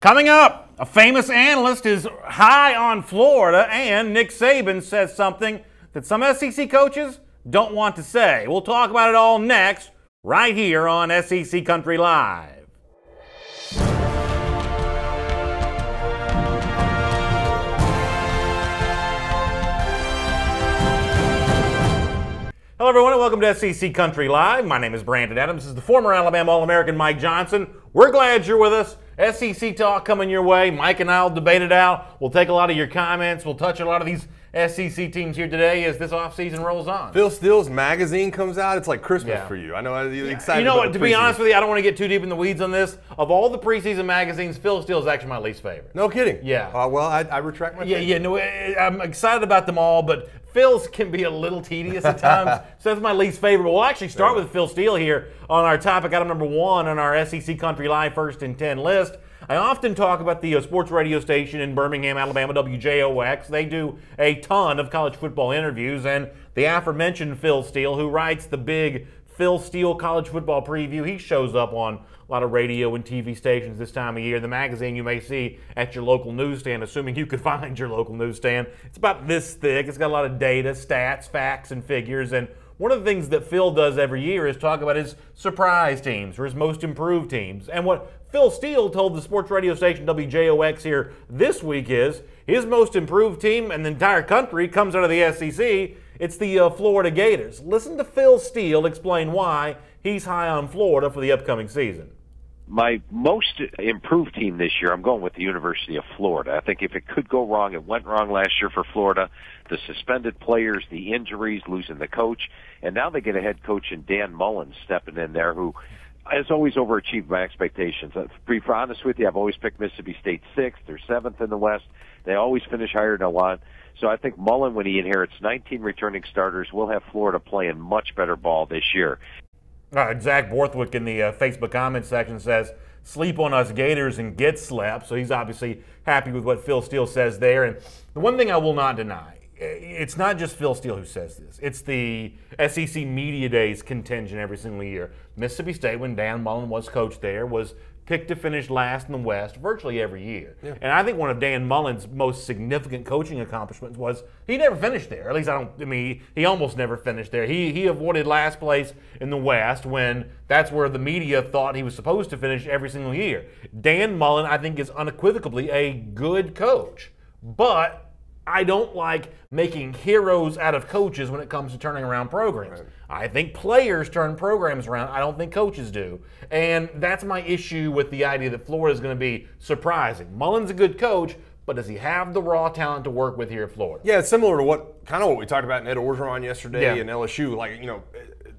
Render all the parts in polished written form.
Coming up, a famous analyst is high on Florida, and Nick Saban says something that some SEC coaches don't want to say. We'll talk about it all next, right here on SEC Country Live. Hello, everyone, and welcome to SEC Country Live. My name is Brandon Adams. This is the former Alabama All-American Mike Johnson. We're glad you're with us. SEC talk coming your way. Mike and I will debate it out. We'll take a lot of your comments. We'll touch a lot of these SEC teams here today as this offseason rolls on. Phil Steele's magazine comes out. It's like Christmas for you. I know you're excited. You know what? To be honest with you, I don't want to get too deep in the weeds on this. Of all the preseason magazines, Phil Steele is actually my least favorite. No kidding. Yeah. Well, I retract my statement. No, I'm excited about them all, but Phil's can be a little tedious at times, so that's my least favorite. But we'll actually start with Phil Steele here on our topic item number 1 on our SEC Country Live First and 10 list. I often talk about the sports radio station in Birmingham, Alabama, WJOX. They do a ton of college football interviews, and the aforementioned Phil Steele, who writes the big Phil Steele college football preview, he shows up on a lot of radio and TV stations this time of year. The magazine you may see at your local newsstand, assuming you could find your local newsstand. It's about this thick. It's got a lot of data, stats, facts, and figures, and one of the things that Phil does every year is talk about his surprise teams or his most improved teams. And what Phil Steele told the sports radio station WJOX here this week is his most improved team in the entire country comes out of the SEC. It's the Florida Gators. Listen to Phil Steele explain why he's high on Florida for the upcoming season. My most improved team this year, I'm going with the University of Florida. I think if it could go wrong, it went wrong last year for Florida. The suspended players, the injuries, losing the coach, and now they get a head coach in Dan Mullen stepping in there who has always overachieved my expectations. To be honest with you, I've always picked Mississippi State 6th or 7th in the West. They always finish higher than a lot. So I think Mullen, when he inherits 19 returning starters, will have Florida playing much better ball this year. Zach Borthwick in the Facebook comment section says, sleep on us Gators and get slept. So he's obviously happy with what Phil Steele says there. And the one thing I will not deny, it's not just Phil Steele who says this. It's the SEC Media Days contingent every single year. Mississippi State, when Dan Mullen was coach there, was picked to finish last in the West virtually every year. Yeah. And I think one of Dan Mullen's most significant coaching accomplishments was he never finished there. At least he almost never finished there. He avoided last place in the West when that's where the media thought he was supposed to finish every single year. Dan Mullen, I think, is unequivocally a good coach. But I don't like making heroes out of coaches when it comes to turning around programs. Right. I think players turn programs around. I don't think coaches do. And that's my issue with the idea that Florida is going to be surprising. Mullen's a good coach, but does he have the raw talent to work with here at Florida? Yeah, it's similar to what we talked about in Ed Orgeron yesterday and LSU. Like,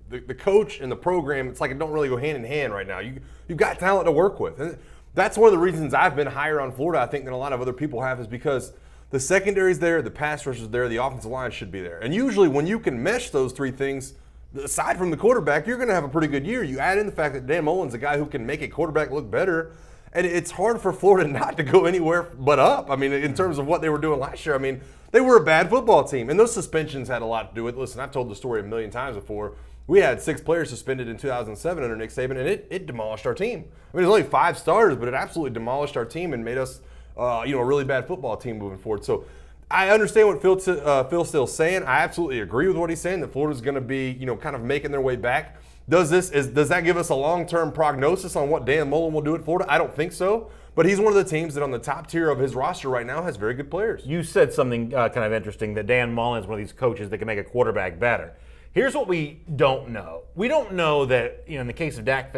the coach and the program, it's like it don't really go hand in hand right now. You've got talent to work with. And that's one of the reasons I've been higher on Florida, I think, than a lot of other people have, is because the secondary's there, the pass rush is there, the offensive line should be there. And usually when you can mesh those three things, aside from the quarterback, you're going to have a pretty good year. You add in the fact that Dan Mullen's a guy who can make a quarterback look better, and it's hard for Florida not to go anywhere but up. I mean, in terms of what they were doing last year, I mean, they were a bad football team, and those suspensions had a lot to do with it. Listen, I've told the story a million times before. We had 6 players suspended in 2007 under Nick Saban, and it demolished our team. I mean, there's only 5 starters, but it absolutely demolished our team and made us a really bad football team moving forward. So I understand what Phil Steele's saying. I absolutely agree with what he's saying, that Florida's going to be, kind of making their way back. Does that give us a long-term prognosis on what Dan Mullen will do at Florida? I don't think so. But he's one of the teams that on the top tier of his roster right now has very good players. You said something kind of interesting, that Dan Mullen is one of these coaches that can make a quarterback better. Here's what we don't know. We don't know that, in the case of Dak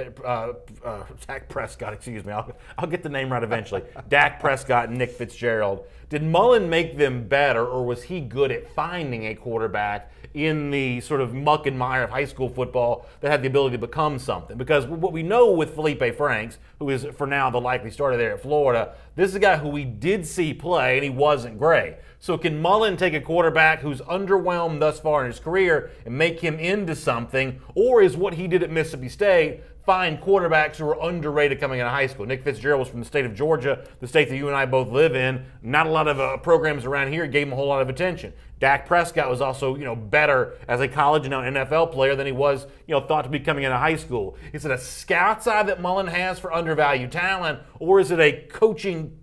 Prescott, excuse me, I'll get the name right eventually. Dak Prescott and Nick Fitzgerald. Did Mullen make them better, or was he good at finding a quarterback in the sort of muck and mire of high school football that had the ability to become something? Because what we know with Felipe Franks, who is for now the likely starter there at Florida, this is a guy who we did see play, and he wasn't great. So can Mullen take a quarterback who's underwhelmed thus far in his career and make him into something, or is what he did at Mississippi State find quarterbacks who are underrated coming out of high school. Nick Fitzgerald was from the state of Georgia, the state that you and I both live in. Not a lot of programs around here gave him a whole lot of attention. Dak Prescott was also, better as a college and now NFL player than he was, thought to be coming out of high school. Is it a scout's eye that Mullen has for undervalued talent, or is it a coaching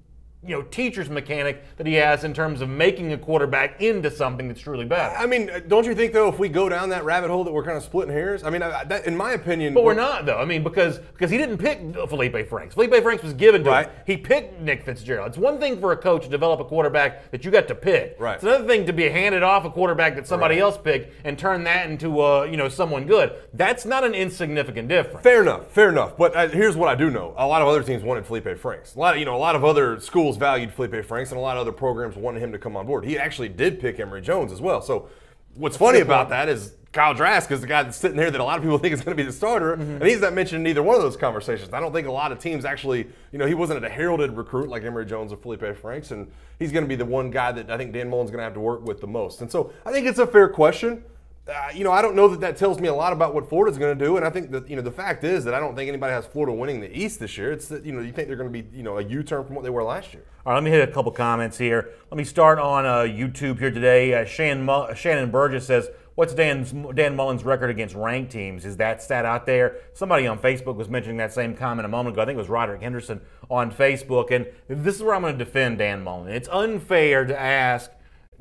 teacher's mechanic that he has in terms of making a quarterback into something that's truly better? I mean, don't you think, though, if we go down that rabbit hole that we're kind of splitting hairs? I mean, that, in my opinion... But we're not, though. I mean, because he didn't pick Felipe Franks. Felipe Franks was given to him. He picked Nick Fitzgerald. It's one thing for a coach to develop a quarterback that you got to pick. Right. It's another thing to be handed off a quarterback that somebody else picked and turn that into, someone good. That's not an insignificant difference. Fair enough. But here's what I do know. A lot of other teams wanted Felipe Franks. A lot of other schools valued Felipe Franks, and a lot of other programs wanted him to come on board. He actually did pick Emory Jones as well. So what's funny about that is Kyle Trask is the guy that's sitting there that a lot of people think is going to be the starter, and he's not mentioned in either one of those conversations. I don't think a lot of teams actually, he wasn't a heralded recruit like Emory Jones or Felipe Franks, and he's going to be the one guy that I think Dan Mullen's going to have to work with the most. And so I think it's a fair question. I don't know that tells me a lot about what Florida's going to do, and I think that the fact is that I don't think anybody has Florida winning the East this year. It's that you think they're going to be a U-turn from what they were last year. All right, let me hit a couple comments here. Let me start on YouTube here today. Shannon Burgess says, "What's Dan Mullen's record against ranked teams? Is that stat out there?" Somebody on Facebook was mentioning that same comment a moment ago. I think it was Roderick Henderson on Facebook, and this is where I'm going to defend Dan Mullen. It's unfair to ask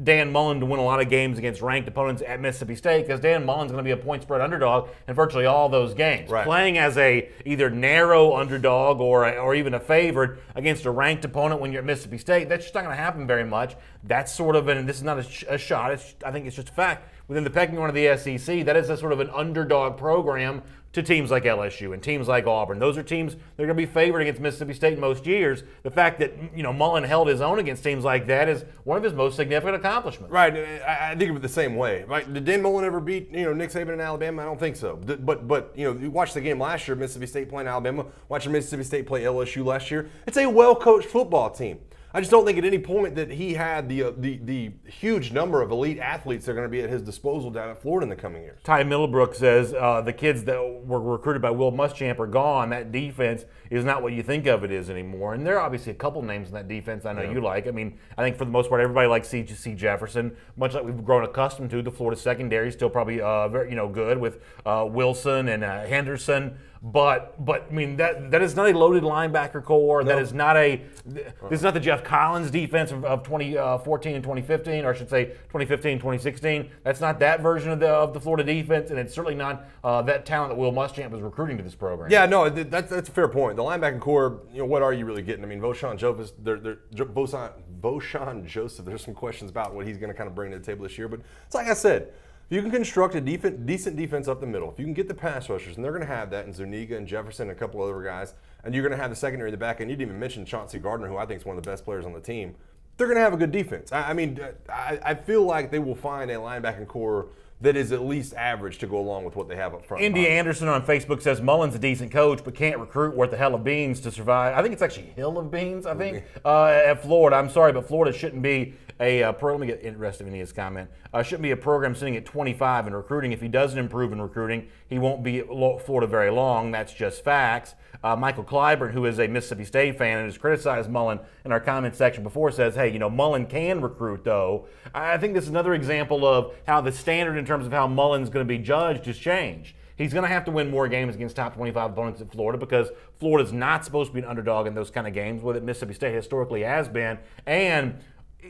Dan Mullen to win a lot of games against ranked opponents at Mississippi State because Dan Mullen's going to be a point spread underdog in virtually all those games. Right. Playing as a either narrow underdog or even a favorite against a ranked opponent when you're at Mississippi State, that's just not going to happen very much. That's sort of, and this is not a shot, I think it's just a fact. Within the pecking order of the SEC, that is a sort of an underdog program to teams like LSU and teams like Auburn. Those are teams that are going to be favored against Mississippi State most years. The fact that Mullen held his own against teams like that is one of his most significant accomplishments. Right, I think of it the same way. Right, did Dan Mullen ever beat Nick Saban in Alabama? I don't think so. But you watched the game last year, Mississippi State playing Alabama. Watching Mississippi State play LSU last year. It's a well-coached football team. I just don't think at any point that he had the huge number of elite athletes that are going to be at his disposal down at Florida in the coming years. Ty Middlebrook says the kids that were recruited by Will Muschamp are gone. That defense is not what you think of it is anymore. And there are obviously a couple names in that defense I know you like. I mean, I think for the most part everybody likes C. Jefferson, much like we've grown accustomed to. The Florida secondary is still probably very good with Wilson and Henderson. But I mean that is not a loaded linebacker core. No. That is not this is not the Jeff Collins defense of 2014 and 2015, or I should say 2015 and 2016. That's not that version of the Florida defense, and it's certainly not that talent that Will Muschamp was recruiting to this program. Yeah, no, that's a fair point. The linebacking core, what are you really getting? I mean, Voshon Joseph. There's some questions about what he's going to kind of bring to the table this year, but it's like I said. If you can construct a decent defense up the middle, if you can get the pass rushers, and they're going to have that in Zuniga and Jefferson and a couple other guys, and you're going to have the secondary in the back end. You didn't even mention Chauncey Gardner, who I think is one of the best players on the team. They're going to have a good defense. I feel like they will find a linebacking core that is at least average to go along with what they have up front. Indy Anderson on Facebook says Mullen's a decent coach but can't recruit worth a hell of beans to survive. I think it's actually hill of beans, at Florida. I'm sorry, but Florida shouldn't be a pro. Let me get interested in his comment. Shouldn't be a program sitting at 25 in recruiting. If he doesn't improve in recruiting, he won't be at Florida very long. That's just facts. Michael Clyburn, who is a Mississippi State fan and has criticized Mullen in our comment section before, says, hey, Mullen can recruit, though. I think this is another example of how the standard in terms of how Mullen's going to be judged has changed. He's going to have to win more games against top 25 opponents at Florida because Florida's not supposed to be an underdog in those kind of games, where Mississippi State historically has been. And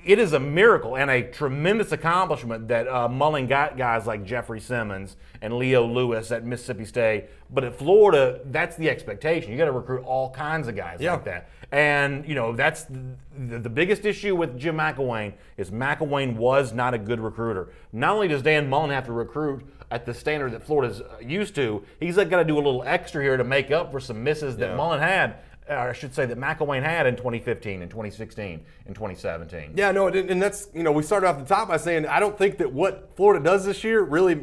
it is a miracle and a tremendous accomplishment that Mullen got guys like Jeffrey Simmons and Leo Lewis at Mississippi State. But at Florida, that's the expectation. You got to recruit all kinds of guys like that. And, that's the biggest issue with Jim McElwain is McElwain was not a good recruiter. Not only does Dan Mullen have to recruit at the standard that Florida's used to, he's got to do a little extra here to make up for some misses that Mullen had. Or I should say that McElwain had in 2015 and 2016 and 2017. Yeah, no, and that's, we started off the top by saying I don't think that what Florida does this year really,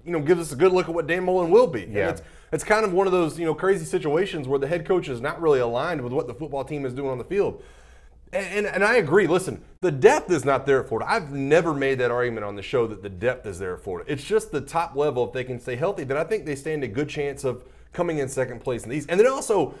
gives us a good look at what Dan Mullen will be. Yeah. And it's kind of one of those, crazy situations where the head coach is not really aligned with what the football team is doing on the field. And I agree. Listen, the depth is not there at Florida. I've never made that argument on the show that the depth is there at Florida. It's just the top level. If they can stay healthy, then I think they stand a good chance of coming in second place in the East. And then also,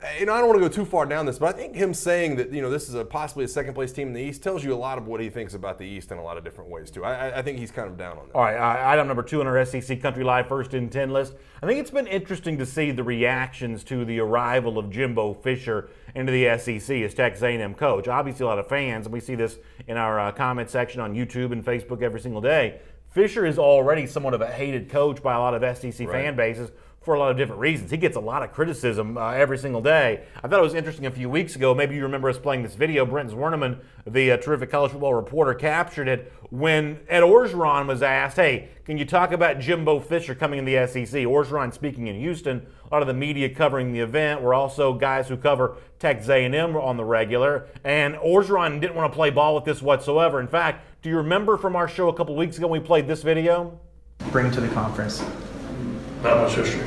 I don't want to go too far down this, but I think him saying that this is possibly a second place team in the East tells you a lot of what he thinks about the East in a lot of different ways too. I think he's kind of down on that. All right, item number 2 on our SEC Country Live First in 10 list. I think it's been interesting to see the reactions to the arrival of Jimbo Fisher into the SEC as Texas A&M coach. Obviously, a lot of fans, and we see this in our comment section on YouTube and Facebook every single day. Fisher is already somewhat of a hated coach by a lot of SEC fan bases for a lot of different reasons. He gets a lot of criticism every single day. I thought it was interesting a few weeks ago, maybe you remember us playing this video, Brent Zwerneman, the terrific college football reporter, captured it when Ed Orgeron was asked, hey, can you talk about Jimbo Fisher coming in the SEC? Orgeron speaking in Houston, a lot of the media covering the event were also guys who cover Texas A&M on the regular, and Orgeron didn't want to play ball with this whatsoever. In fact, do you remember from our show a couple weeks ago when we played this video? Bring to the conference. Not much history.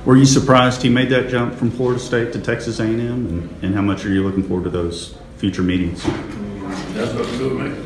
Were you surprised he made that jump from Florida State to Texas A&M, and how much are you looking forward to those future meetings? That's nothing to do with me.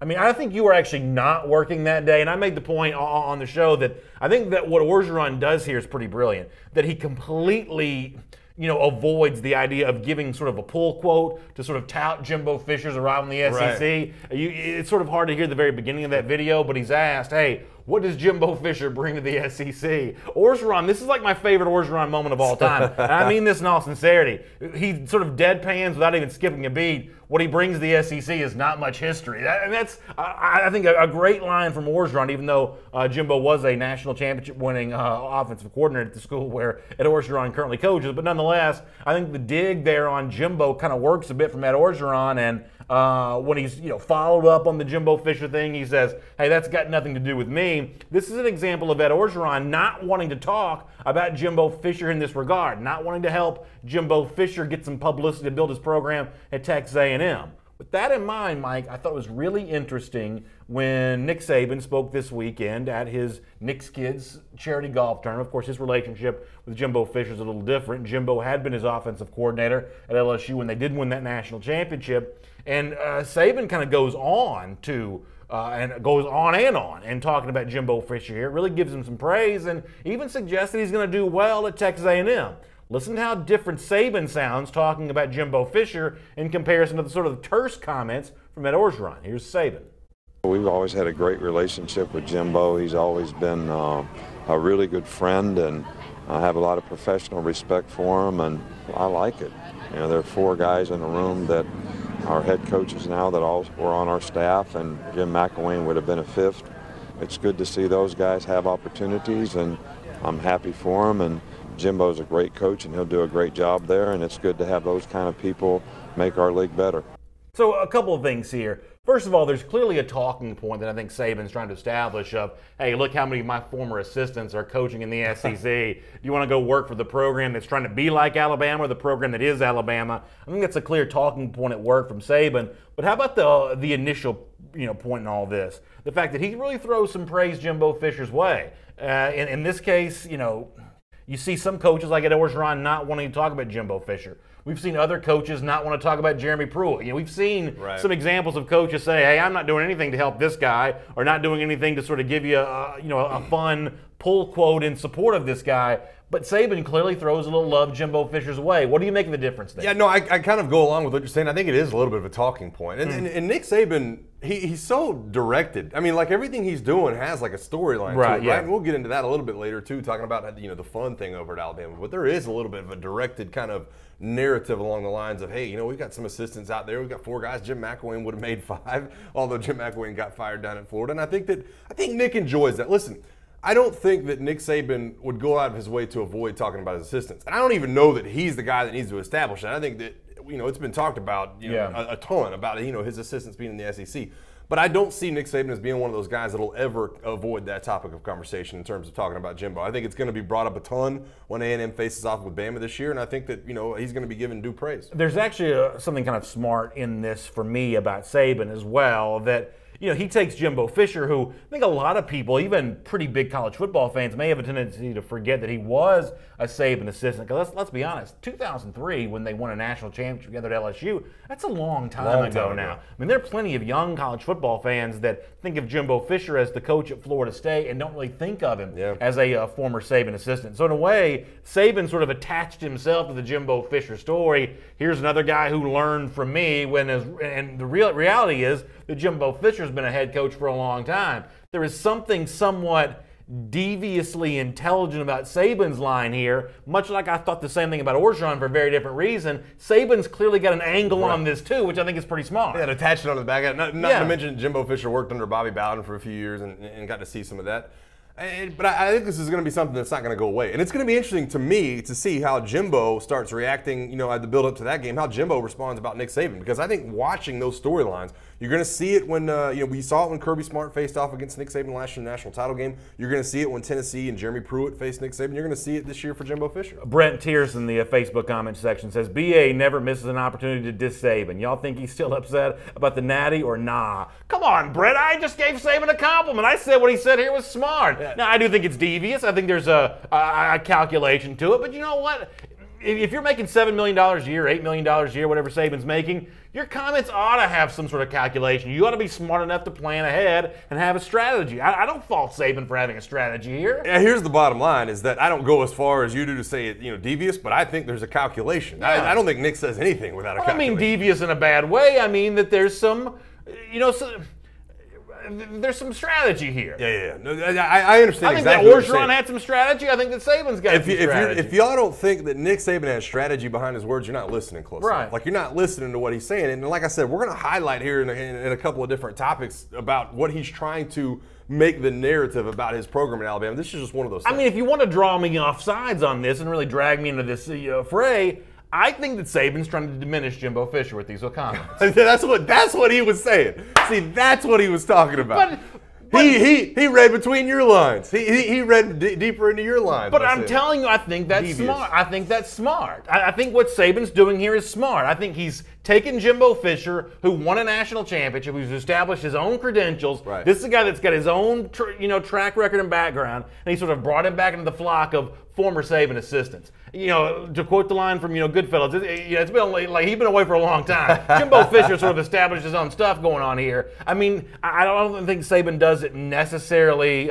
I mean, I think you were actually not working that day, and I made the point on the show that I think that what Orgeron does here is pretty brilliant, that he completely avoids the idea of giving sort of a pull quote to sort of tout Jimbo Fisher's arrival in the SEC. Right. It's sort of hard to hear the very beginning of that video, but he's asked, hey, what does Jimbo Fisher bring to the SEC? Orgeron, this is like my favorite Orgeron moment of all time. And I mean this in all sincerity. He sort of deadpans without even skipping a beat. What he brings to the SEC is not much history. And that's, I think, a great line from Orgeron, even though Jimbo was a national championship winning offensive coordinator at the school where Ed Orgeron currently coaches. But nonetheless, I think the dig there on Jimbo kind of works a bit from Ed Orgeron. And when he's followed up on the Jimbo Fisher thing, he says, hey, that's got nothing to do with me. This is an example of Ed Orgeron not wanting to talk about Jimbo Fisher in this regard, not wanting to help Jimbo Fisher get some publicity to build his program at Texas A&M. With that in mind, Mike, I thought it was really interesting when Nick Saban spoke this weekend at his Nick's Kids charity golf tournament. Of course, his relationship with Jimbo Fisher is a little different. Jimbo had been his offensive coordinator at LSU when they did win that national championship. And Saban kind of goes on to and goes on and talking about Jimbo Fisher here. It really gives him some praise and even suggests that he's going to do well at Texas A&M. Listen to how different Saban sounds talking about Jimbo Fisher in comparison to the sort of terse comments from Ed Orgeron. Here's Saban. We've always had a great relationship with Jimbo. He's always been a really good friend, and I have a lot of professional respect for him, and I like it. There are 4 guys in the room that are head coaches now that all were on our staff, and Jim McElwain would have been a 5th. It's good to see those guys have opportunities, and I'm happy for them. And Jimbo's a great coach, and he'll do a great job there, and it's good to have those kind of people make our league better. So a couple of things here. First of all, there's clearly a talking point that I think Saban's trying to establish of, hey, look how many of my former assistants are coaching in the SEC. Do you want to go work for the program that's trying to be like Alabama or the program that is Alabama? I think that's a clear talking point at work from Saban. But how about the initial point in all this? The fact that he really throws some praise Jimbo Fisher's way. In this case, you see some coaches like Ed Orgeron not wanting to talk about Jimbo Fisher. We've seen other coaches not want to talk about Jeremy Pruitt. We've seen some examples of coaches say, hey, I'm not doing anything to help this guy or not doing anything to sort of give you a fun pull quote in support of this guy. But Saban clearly throws a little love Jimbo Fisher's way. What do you make of the difference there? Yeah, no, I kind of go along with what you're saying. I think it is a little bit of a talking point. And Nick Saban, he's so directed. I mean, like everything he's doing has like a storyline to it, right? And we'll get into that a little bit later too, talking about the fun thing over at Alabama. But there is a little bit of a directed kind of narrative along the lines of, hey, we've got some assistants out there. We've got 4 guys. Jim McElwain would have made 5, although Jim McElwain got fired down in Florida. And I think Nick enjoys that. Listen, I don't think that Nick Saban would go out of his way to avoid talking about his assistants. And I don't even know that he's the guy that needs to establish that. I think that, it's been talked about a ton about, his assistants being in the SEC. But I don't see Nick Saban as being one of those guys that will ever avoid that topic of conversation in terms of talking about Jimbo. I think it's going to be brought up a ton when A&M faces off with Bama this year, and I think that, he's going to be given due praise. There's actually something kind of smart in this for me about Saban as well, that he takes Jimbo Fisher, who I think a lot of people, even pretty big college football fans, may have a tendency to forget that he was a Saban assistant. Because let's be honest, 2003, when they won a national championship together at LSU, that's a long time ago now. I mean, there are plenty of young college football fans that think of Jimbo Fisher as the coach at Florida State and don't really think of him as a former Saban assistant. So in a way, Saban sort of attached himself to the Jimbo Fisher story. Here's another guy who learned from me, and the reality is that Jimbo Fisher's been a head coach for a long time. There is something somewhat deviously intelligent about Saban's line here, much like I thought the same thing about Orgeron for a very different reason. Saban's clearly got an angle on this too, which I think is pretty smart. Yeah, attached it on the back end. Not to mention Jimbo Fisher worked under Bobby Bowden for a few years and got to see some of that. But I think this is going to be something that's not going to go away. And it's going to be interesting to me to see how Jimbo starts reacting, at the build-up to that game, how Jimbo responds about Nick Saban. Because I think watching those storylines, you're going to see it when, we saw it when Kirby Smart faced off against Nick Saban last year in the national title game. You're going to see it when Tennessee and Jeremy Pruitt faced Nick Saban. You're going to see it this year for Jimbo Fisher. Brent Tierce in the Facebook comment section says, BA never misses an opportunity to diss Saban. Y'all think he's still upset about the natty or nah? Come on, Brent. I just gave Saban a compliment. I said what he said here was smart. Yeah. Now, I do think it's devious. I think there's a calculation to it. But you know what? If you're making $7 million a year, $8 million a year, whatever Saban's making, your comments ought to have some sort of calculation. You ought to be smart enough to plan ahead and have a strategy. I don't fault Saban for having a strategy here. Yeah, here's the bottom line is that I don't go as far as you do to say it, devious, but I think there's a calculation. Yeah. I don't think Nick says anything without a calculation. I don't mean devious in a bad way. I mean that there's some, there's some strategy here. Yeah. No, I understand. I think that Orgeron had some strategy. I think that Saban's got some strategy. If y'all don't think that Nick Saban has strategy behind his words, you're not listening closely. Right. Like, you're not listening to what he's saying. And like I said, we're going to highlight here in a couple of different topics about what he's trying to make the narrative about his program in Alabama. This is just one of those things. I mean, if you want to draw me off sides on this and really drag me into this fray, I think that Saban's trying to diminish Jimbo Fisher with these comments. That's what he was saying. See, that's what he was talking about. But he read between your lines. He read deeper into your lines. But I'm telling you, I think that's smart. I think that's smart. I think what Saban's doing here is smart. I think he's taken Jimbo Fisher, who won a national championship, who's established his own credentials. Right. This is a guy that's got his own track record and background, and he sort of brought him back into the flock of former Saban assistants. To quote the line from Goodfellas, it's been like he's been away for a long time. Jimbo Fisher sort of established his own stuff going on here. I mean, I don't think Saban does it necessarily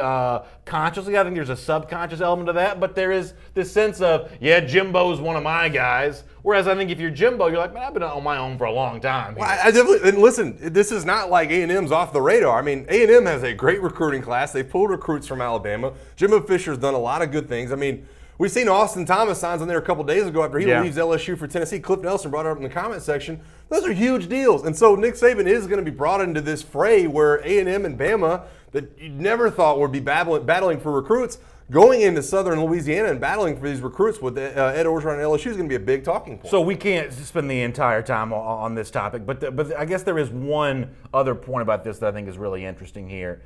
consciously. I think there's a subconscious element of that, but there is this sense of, Jimbo's one of my guys. Whereas I think if you're Jimbo, you're like, man, I've been on my own for a long time. Well, I definitely, and listen, this is not like A&M's off the radar. I mean, A&M has a great recruiting class. They pulled recruits from Alabama. Jimbo Fisher's done a lot of good things. I mean, we've seen Austin Thomas signs on there a couple days ago after he leaves LSU for Tennessee. Cliff Nelson brought it up in the comment section. Those are huge deals. And so Nick Saban is going to be brought into this fray where A&M and Bama, that you never thought would be battling for recruits, going into southern Louisiana and battling for these recruits with Ed Orgeron and LSU is going to be a big talking point. So we can't spend the entire time on this topic, but I guess there is one other point about this that I think is really interesting here.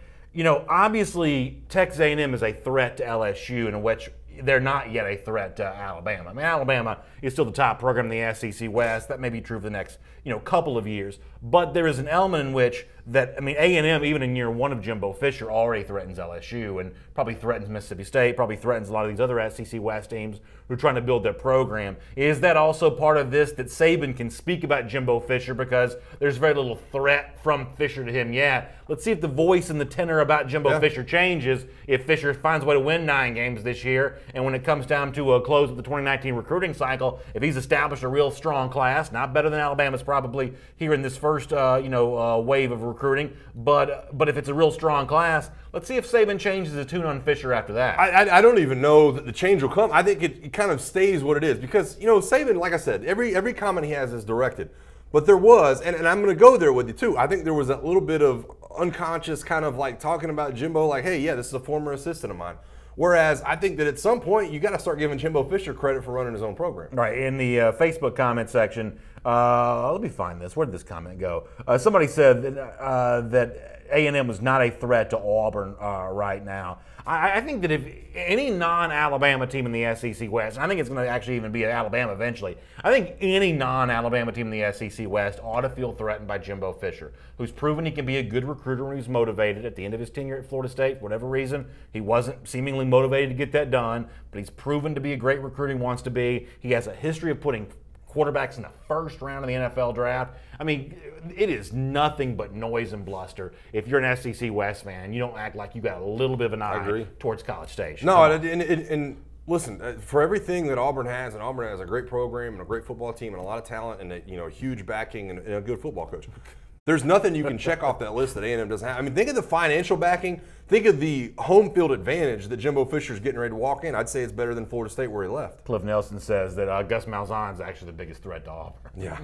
Obviously Texas A&M is a threat to LSU in which they're not yet a threat to Alabama. I mean, Alabama is still the top program in the SEC West. That may be true for the next, couple of years. But there is an element in which A&M, even in year one of Jimbo Fisher, already threatens LSU and probably threatens Mississippi State, probably threatens a lot of these other SEC West teams who are trying to build their program. Is that also part of this, that Saban can speak about Jimbo Fisher because there's very little threat from Fisher to him yet? Let's see if the voice and the tenor about Jimbo Fisher changes if Fisher finds a way to win 9 games this year, and when it comes down to a close of the 2019 recruiting cycle, if he's established a real strong class, not better than Alabama's probably here in this first wave of recruiting, but if it's a real strong class, let's see if Saban changes his tune on Fisher after that. I don't even know that the change will come. I think it kind of stays what it is because, Saban, like I said, every comment he has is directed. But there was, and I'm going to go there with you too, I think there was a little bit of unconscious kind of like talking about Jimbo like, hey, this is a former assistant of mine. Whereas I think that at some point you got to start giving Jimbo Fisher credit for running his own program. Right. In the Facebook comment section, let me find this. Where did this comment go? Somebody said that A&M was not a threat to Auburn right now. I think that if any non-Alabama team in the SEC West, and I think it's going to actually even be Alabama eventually, I think any non-Alabama team in the SEC West ought to feel threatened by Jimbo Fisher, who's proven he can be a good recruiter when he's motivated. At the end of his tenure at Florida State, for whatever reason, he wasn't seemingly motivated to get that done, but he's proven to be a great recruiter he wants to be. He has a history of putting quarterbacks in the first round of the NFL draft. I mean, it is nothing but noise and bluster if you're an SEC West fan. You don't act like you got a little bit of an eye towards College Station. No, and listen, for everything that Auburn has, and Auburn has a great program and a great football team and a lot of talent and a huge backing and a good football coach. There's nothing you can check off that list that A&M doesn't have. I mean, think of the financial backing. Think of the home field advantage that Jimbo Fisher's getting ready to walk in. I'd say it's better than Florida State where he left. Cliff Nelson says that Gus Malzahn's actually the biggest threat to Auburn. Yeah.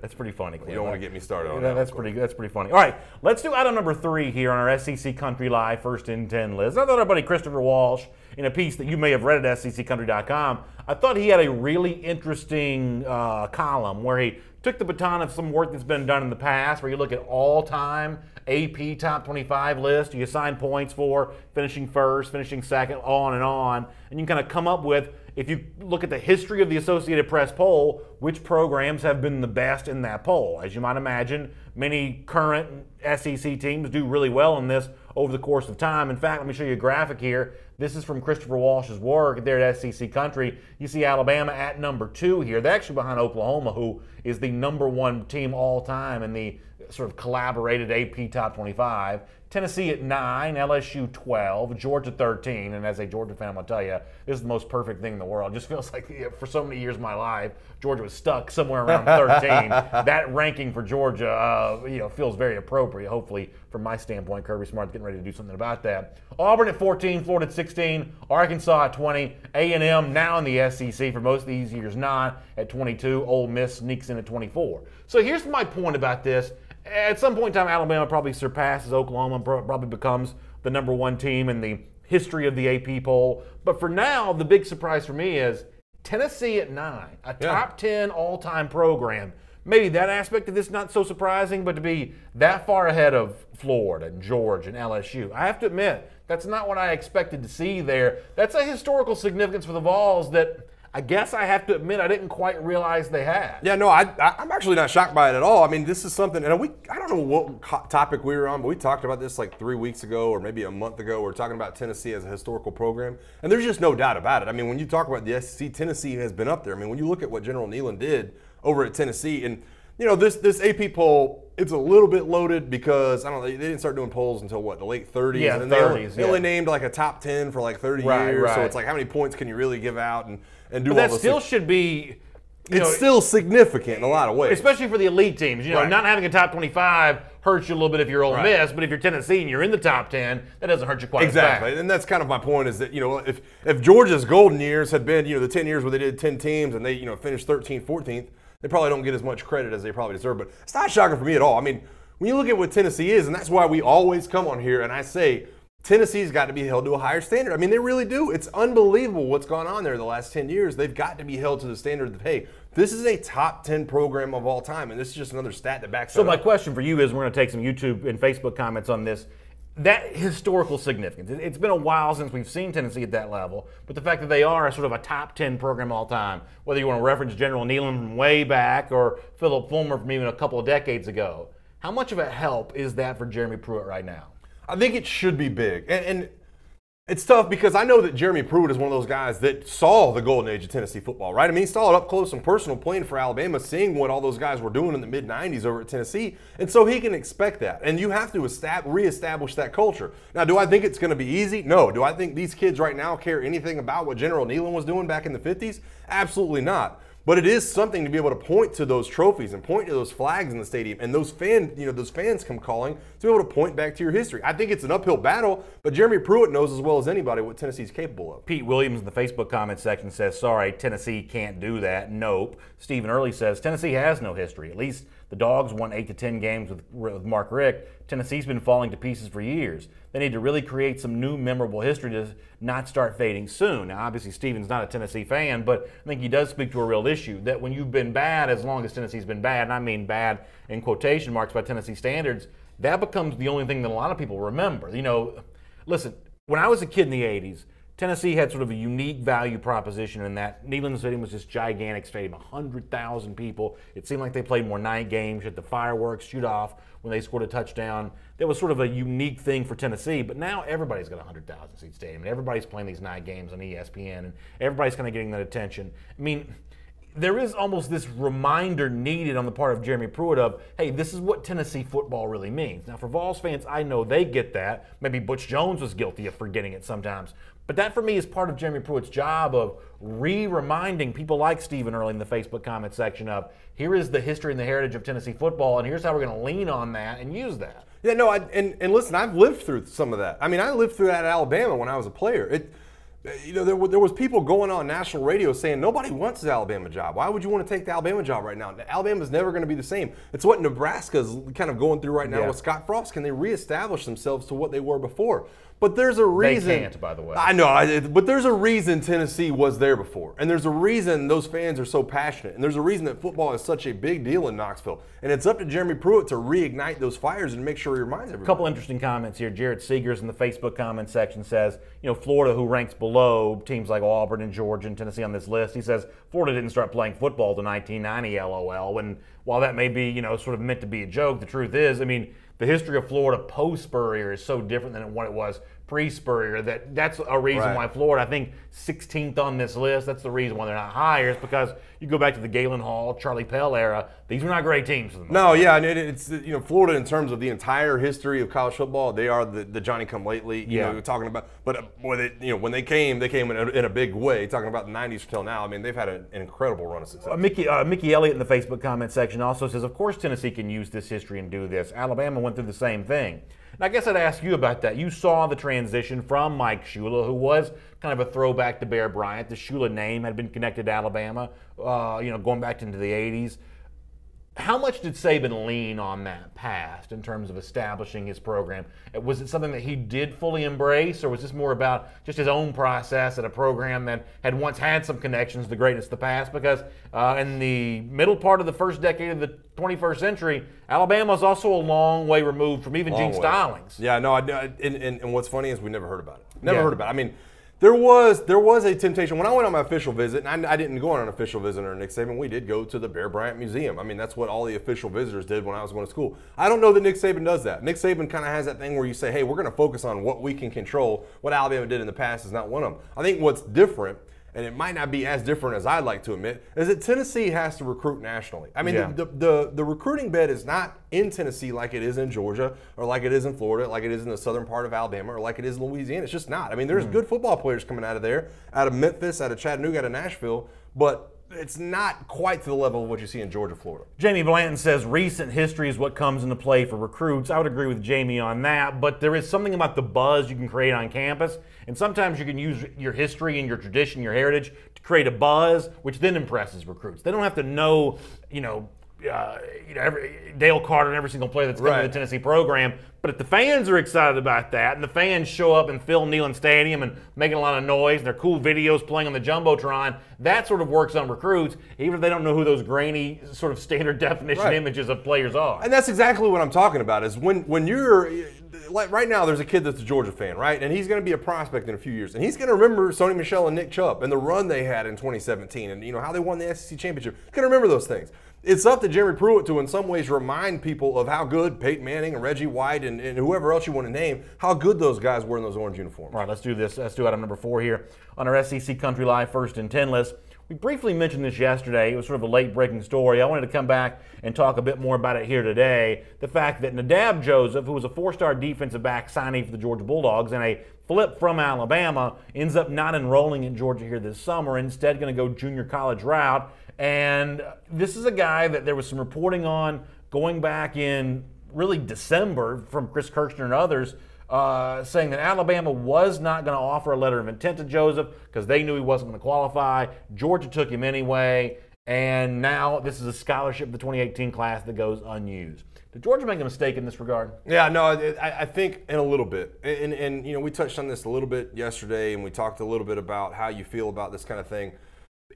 That's pretty funny, Cliff. You don't want to get me started on that. That's pretty funny. All right, let's do item number 3 here on our SEC Country Live First in 10 list. I thought our buddy Christopher Walsh, in a piece that you may have read at SECCountry.com, I thought he had a really interesting column where he took the baton of some work that's been done in the past, where you look at all-time AP top 25 list, you assign points for finishing first, finishing second, on, and you kind of come up with, if you look at the history of the Associated Press poll, which programs have been the best in that poll. As you might imagine, many current SEC teams do really well in this over the course of time. In fact, let me show you a graphic here. This is from Christopher Walsh's work there at SEC Country. You see Alabama at number 2 here. They're actually behind Oklahoma, who is the number 1 team all time in the sort of collaborated AP Top 25. Tennessee at 9, LSU 12, Georgia 13, and as a Georgia fan, I'm going to tell you, this is the most perfect thing in the world. It just feels like for so many years of my life, Georgia was stuck somewhere around 13. That ranking for Georgia, feels very appropriate. Hopefully, from my standpoint, Kirby Smart's getting ready to do something about that. Auburn at 14, Florida at 16, Arkansas at 20, A&M now in the SEC for most of these years not at 22. Ole Miss sneaks in at 24. So here's my point about this. At some point in time, Alabama probably surpasses Oklahoma, probably becomes the number 1 team in the history of the AP poll. But for now, the big surprise for me is Tennessee at 9, a top 10 all-time program. Maybe that aspect of this not so surprising, but to be that far ahead of Florida and Georgia and LSU, I have to admit, that's not what I expected to see there. That's a historical significance for the Vols that I guess I have to admit I didn't quite realize they had. Yeah, no, I'm actually not shocked by it at all. I mean, this is something, and I don't know what topic we were on, but we talked about this like 3 weeks ago or maybe a month ago. We're talking about Tennessee as a historical program, and there's just no doubt about it. I mean, when you talk about the SEC, Tennessee has been up there. I mean, when you look at what General Neyland did over at Tennessee, and this AP poll, it's a little bit loaded because they didn't start doing polls until what, the late 30s? Yeah, and 30s. They only named like a top 10 for like 30 years. Right. So it's like, how many points can you really give out and do all that those still things? should be. It's still significant in a lot of ways. Especially for the elite teams. Right. Not having a top 25 hurts you a little bit if you're Ole Miss, but if you're Tennessee and you're in the top 10, that doesn't hurt you quite as bad. Exactly, and that's kind of my point is that, if Georgia's golden years had been, the 10 years where they did 10 teams and they, finished 13th, 14th, they probably don't get as much credit as they probably deserve. But it's not shocking for me at all. I mean, when you look at what Tennessee is, and that's why we always come on here and I say Tennessee's got to be held to a higher standard. I mean, they really do. It's unbelievable what's gone on there the last 10 years. They've got to be held to the standard that, hey, this is a top 10 program of all time, and this is just another stat that backs it up. So my question for you is, we're going to take some YouTube and Facebook comments on this. That historical significance. It's been a while since we've seen Tennessee at that level, but the fact that they are a sort of a top 10 program all time, whether you want to reference General Neyland from way back or Philip Fulmer from even a couple of decades ago, how much of a help is that for Jeremy Pruitt right now? I think it should be big. And it's tough because I know that Jeremy Pruitt is one of those guys that saw the golden age of Tennessee football, right? I mean, he saw it up close and personal playing for Alabama, seeing what all those guys were doing in the mid-'90s over at Tennessee, and so he can expect that. And you have to reestablish that culture. Now, do I think it's going to be easy? No. Do I think these kids right now care anything about what General Neyland was doing back in the 50s? Absolutely not. But it is something to be able to point to those trophies and point to those flags in the stadium, and those fans come calling to be able to point back to your history. I think it's an uphill battle, but Jeremy Pruitt knows as well as anybody what Tennessee's capable of. Pete Williams in the Facebook comment section says, sorry, Tennessee can't do that. Nope. Stephen Early says, Tennessee has no history. At least the Dogs won 8 to 10 games with Mark Richt. Tennessee's been falling to pieces for years. They need to really create some new memorable history to not start fading soon. Now, obviously, Stephen's not a Tennessee fan, but I think he does speak to a real issue that when you've been bad, as long as Tennessee's been bad, and I mean bad in quotation marks by Tennessee standards, that becomes the only thing that a lot of people remember. Listen, when I was a kid in the 80s, Tennessee had sort of a unique value proposition in that Neyland Stadium was this gigantic stadium, 100,000 people. It seemed like they played more night games, had the fireworks shoot off when they scored a touchdown. That was sort of a unique thing for Tennessee, but now everybody's got a 100,000 seat stadium, and everybody's playing these night games on ESPN, and everybody's kind of getting that attention. I mean, there is almost this reminder needed on the part of Jeremy Pruitt of, hey, this is what Tennessee football really means. Now, for Vols fans, I know they get that. Maybe Butch Jones was guilty of forgetting it sometimes. But that, for me, is part of Jeremy Pruitt's job of reminding people like Stephen Early in the Facebook comment section of, here is the history and the heritage of Tennessee football, and here's how we're going to lean on that and use that. Yeah, no, and listen, I've lived through some of that. I mean, I lived through that at Alabama when I was a player. There was people going on national radio saying nobody wants the Alabama job. Why would you want to take the Alabama job right now? Alabama's never going to be the same. It's what Nebraska's kind of going through right now with Scott Frost. Can they reestablish themselves to what they were before? But there's a reason. They can't, by the way. I know, but there's a reason Tennessee was there before. And there's a reason those fans are so passionate. And there's a reason that football is such a big deal in Knoxville. And it's up to Jeremy Pruitt to reignite those fires and make sure he reminds everybody. A couple interesting comments here. Jared Seegers in the Facebook comment section says, Florida, who ranks below teams like Auburn and Georgia and Tennessee on this list, he says, Florida didn't start playing football till 1990, LOL. When while that may be, sort of meant to be a joke, the truth is, the history of Florida post-Spurrier is so different than what it was pre-Spurrier that's a reason why Florida, I think, 16th on this list. That's the reason why they're not higher. It's because you go back to the Galen Hall, Charlie Pell era. These were not great teams. For the no, yeah, and it's Florida in terms of the entire history of college football. They are the Johnny-come-lately. We're talking about, but when they came in a big way. Talking about the '90s till now. They've had an incredible run of success. Mickey Elliott in the Facebook comment section also says, of course Tennessee can use this history and do this. Alabama went through the same thing. And I guess I'd ask you about that. You saw the transition from Mike Shula, who was kind of a throwback to Bear Bryant. The Shula name had been connected to Alabama, going back into the 80s. How much did Saban lean on that past in terms of establishing his program? Was it something that he did fully embrace, or was this more about just his own process at a program that had once had some connections to the greatness of the past? Because in the middle part of the first decade of the 21st century, Alabama is also a long way removed from even Gene Stallings. Yeah, no, and what's funny is we never heard about it. Heard about it. There was a temptation. When I went on my official visit, and I didn't go on an official visit under Nick Saban, we did go to the Bear Bryant Museum. That's what all the official visitors did when I was going to school. I don't know that Nick Saban does that. Nick Saban kind of has that thing where you say, hey, we're going to focus on what we can control. What Alabama did in the past is not one of them. I think what's different, and it might not be as different as I'd like to admit, is that Tennessee has to recruit nationally. The recruiting bed is not in Tennessee like it is in Georgia or like it is in Florida, like it is in the southern part of Alabama or like it is in Louisiana. It's just not. There's good football players coming out of there, out of Memphis, out of Chattanooga, out of Nashville, but it's not quite to the level of what you see in Georgia, Florida. Jamie Blanton says recent history is what comes into play for recruits. I would agree with Jamie on that, but there is something about the buzz you can create on campus, and sometimes you can use your history and your tradition, your heritage, to create a buzz, which then impresses recruits. They don't have to know, Dale Carter and every single player that's coming to the Tennessee program. But if the fans are excited about that, and the fans show up and fill Neyland Stadium and making a lot of noise, and there are cool videos playing on the Jumbotron, that sort of works on recruits, even if they don't know who those grainy sort of standard definition images of players are. And that's exactly what I'm talking about, is when you're – like right now there's a kid that's a Georgia fan, right? And he's going to be a prospect in a few years. And he's going to remember Sony Michel and Nick Chubb and the run they had in 2017 and how they won the SEC championship. He's going to remember those things. It's up to Jeremy Pruitt to, in some ways, remind people of how good Peyton Manning and Reggie White and whoever else you want to name, how good those guys were in those orange uniforms. All right, let's do this. Let's do item number 4 here on our SEC Country Live First and 10 list. We briefly mentioned this yesterday. It was sort of a late-breaking story. I wanted to come back and talk a bit more about it here today. The fact that Nadab Joseph, who was a 4-star defensive back signing for the Georgia Bulldogs and a flip from Alabama, ends up not enrolling in Georgia here this summer, instead going to go junior college route. And this is a guy that there was some reporting on going back in really December from Chris Kirchner and others, saying that Alabama was not going to offer a letter of intent to Joseph because they knew he wasn't going to qualify. Georgia took him anyway, and now this is a scholarship of the 2018 class that goes unused. Did Georgia make a mistake in this regard? Yeah, no, I think in a little bit. And we touched on this a little bit yesterday, and we talked a little bit about how you feel about this kind of thing.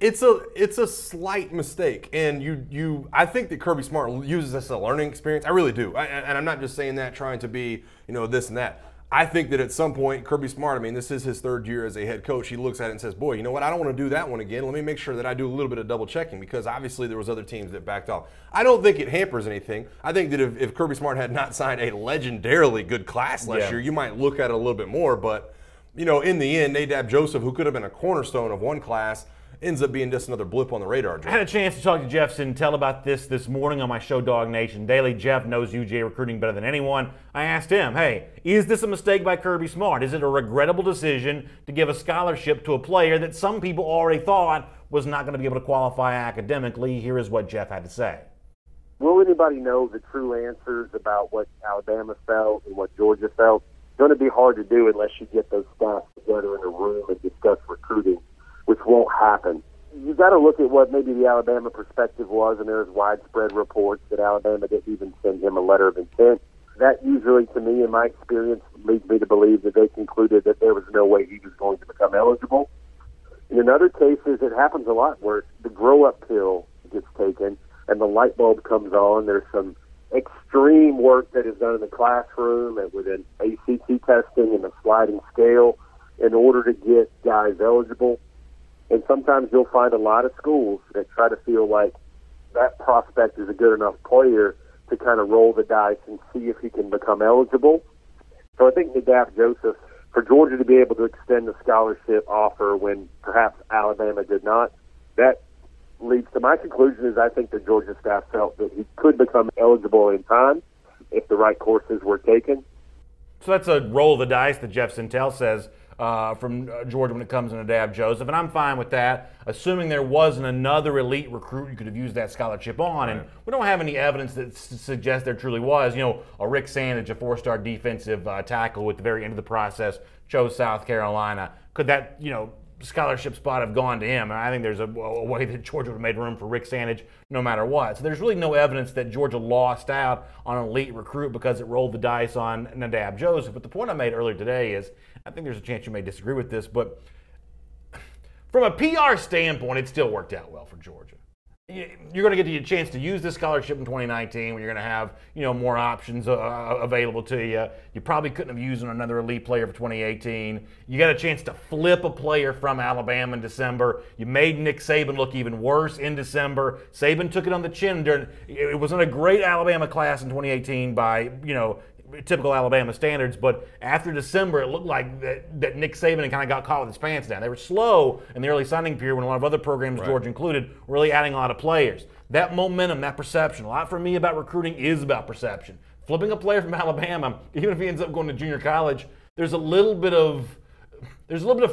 It's a slight mistake, and I think that Kirby Smart uses this as a learning experience. I really do, and I'm not just saying that trying to be this and that. I think that at some point, Kirby Smart, I mean, this is his third year as a head coach. He looks at it and says, boy, you know what? I don't want to do that one again. Let me make sure that I do a little bit of double checking, because obviously there was other teams that backed off. I don't think it hampers anything. I think that if Kirby Smart had not signed a legendarily good class last year, you might look at it a little bit more. But, you know, in the end, Nadab Joseph, who could have been a cornerstone of one class, ends up being just another blip on the radar. I had a chance to talk to Jeff Sintel about this morning on my show Dog Nation Daily. Jeff knows UGA recruiting better than anyone. I asked him, hey, is this a mistake by Kirby Smart? Is it a regrettable decision to give a scholarship to a player that some people already thought was not going to be able to qualify academically? Here is what Jeff had to say. Will anybody know the true answers about what Alabama felt and what Georgia felt? It's going to be hard to do unless you get those staffs together in a room and discuss recruiting, which won't happen. You've got to look at what maybe the Alabama perspective was, and there's widespread reports that Alabama didn't even send him a letter of intent. That usually, to me, in my experience, leads me to believe that they concluded that there was no way he was going to become eligible. And in other cases, it happens a lot where the grow-up pill gets taken and the light bulb comes on. There's some extreme work that is done in the classroom and with an ACT testing and a sliding scale in order to get guys eligible. And sometimes you'll find a lot of schools that try to feel like that prospect is a good enough player to kind of roll the dice and see if he can become eligible. So I think Nadab Joseph, for Georgia to be able to extend the scholarship offer when perhaps Alabama did not, that leads to my conclusion is I think the Georgia staff felt that he could become eligible in time if the right courses were taken. So that's a roll of the dice that Jeff Sintel says from Georgia when it comes to Nadab Joseph, and I'm fine with that, assuming there wasn't another elite recruit you could have used that scholarship on, and we don't have any evidence that suggests there truly was. You know, a Rick Sandage, a four-star defensive tackle at the very end of the process, chose South Carolina. Could that, you know, scholarship spot have gone to him? And I think there's a way that Georgia would have made room for Rick Sandage no matter what. So there's really no evidence that Georgia lost out on an elite recruit because it rolled the dice on Nadab Joseph. But the point I made earlier today is, I think there's a chance you may disagree with this, but from a PR standpoint, it still worked out well for Georgia. You're going to get a chance to use this scholarship in 2019 when you're going to have, you know, more options available to you. You probably couldn't have used another elite player for 2018. You got a chance to flip a player from Alabama in December. You made Nick Saban look even worse in December. Saban took it on the chin. It wasn't a great Alabama class in 2018 by, you know, typical Alabama standards, but after December, it looked like that Nick Saban kind of got caught with his pants down. They were slow in the early signing period when a lot of other programs, Georgia included, were really adding a lot of players. That momentum, that perception, a lot for me about recruiting is about perception. Flipping a player from Alabama, even if he ends up going to junior college, there's a little bit of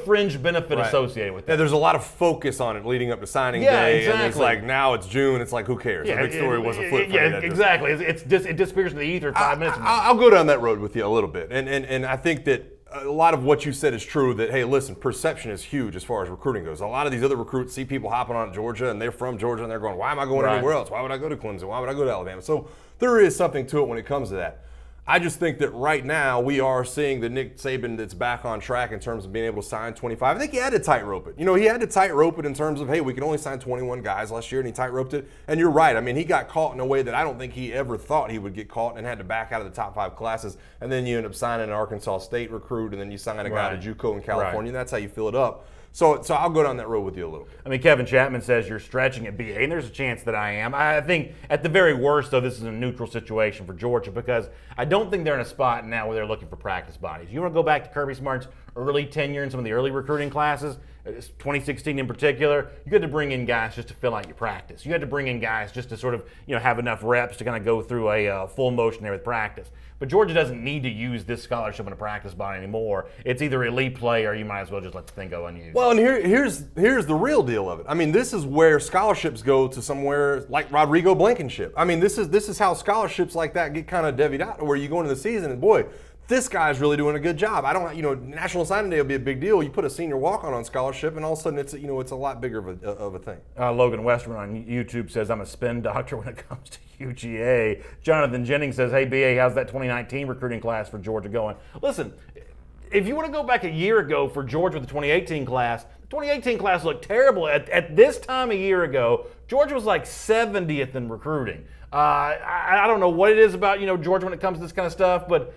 fringe benefit associated with that. Yeah, there's a lot of focus on it leading up to signing day. Exactly. And it's like, now it's June, it's like, who cares? The big story was a flip. Exactly. It disappears in the ether in 5 minutes. I'll go down that road with you a little bit. And I think that a lot of what you said is true, that, hey, listen, perception is huge as far as recruiting goes. A lot of these other recruits see people hopping on Georgia, and they're from Georgia, and they're going, why am I going anywhere else? Why would I go to Clemson? Why would I go to Alabama? So there is something to it when it comes to that. I just think that right now we are seeing the Nick Saban that's back on track in terms of being able to sign 25. I think he had to tightrope it. You know, he had to tightrope it in terms of, hey, we can only sign 21 guys last year, and he tightroped it. And you're right. I mean, he got caught in a way that I don't think he ever thought he would get caught, and had to back out of the top 5 classes. And then you end up signing an Arkansas State recruit, and then you sign a guy to JUCO in California. And that's how you fill it up. So I'll go down that road with you a little bit. I mean, Kevin Chapman says you're stretching at BA, and there's a chance that I am. I think at the very worst, though, this is a neutral situation for Georgia, because I don't think they're in a spot now where they're looking for practice bodies. You want to go back to Kirby Smart's early tenure in some of the early recruiting classes, 2016 in particular, you had to bring in guys just to fill out your practice. You had to bring in guys just to sort of, you know, have enough reps to kind of go through a full motion there with practice. But Georgia doesn't need to use this scholarship in a practice body anymore. It's either elite play or you might as well just let the thing go unused. Well, and here's the real deal of it. I mean, this is where scholarships go to somewhere like Rodrigo Blankenship. I mean, this is how scholarships like that get kind of divvied out, where you go into the season and, boy, this guy's really doing a good job. I don't, you know, National Signing Day will be a big deal. You put a senior walk-on scholarship, and all of a sudden it's, you know, it's a lot bigger of a thing. Logan Westerman on YouTube says, I'm a spin doctor when it comes to UGA. Jonathan Jennings says, hey, BA, how's that 2019 recruiting class for Georgia going? Listen, if you want to go back a year ago for Georgia with the 2018 class, the 2018 class looked terrible. At this time a year ago, Georgia was like 70th in recruiting. I don't know what it is about, you know, Georgia when it comes to this kind of stuff, but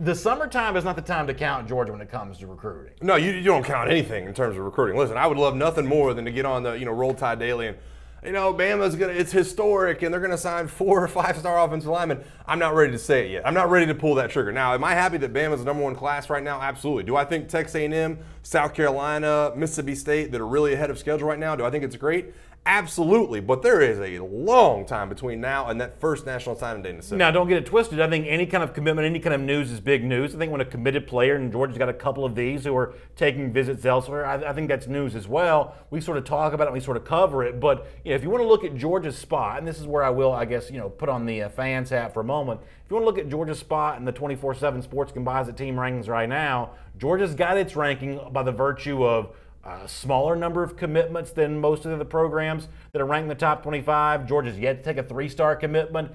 the summertime is not the time to count Georgia when it comes to recruiting. No, you don't count anything in terms of recruiting. Listen, I would love nothing more than to get on the Roll Tide Daily and Bama's it's historic and they're gonna sign 4 or 5-star offensive linemen. I'm not ready to say it yet. I'm not ready to pull that trigger. Now, am I happy that Bama's the #1 class right now? Absolutely. Do I think Texas A&M, South Carolina, Mississippi State that are really ahead of schedule right now? Do I think it's great? Absolutely, but there is a long time between now and that first national signing day in December. Now, don't get it twisted. I think any kind of commitment, any kind of news is big news. I think when a committed player, and Georgia's got a couple of these who are taking visits elsewhere, I think that's news as well. We sort of talk about it, and we sort of cover it. But if you want to look at Georgia's spot, and this is where I will, I guess, put on the fans hat for a moment. If you want to look at Georgia's spot in the 24/7 Sports Composite team rankings right now, Georgia's got its ranking by the virtue of a smaller number of commitments than most of the programs that are ranked in the top 25. Georgia's yet to take a 3-star commitment.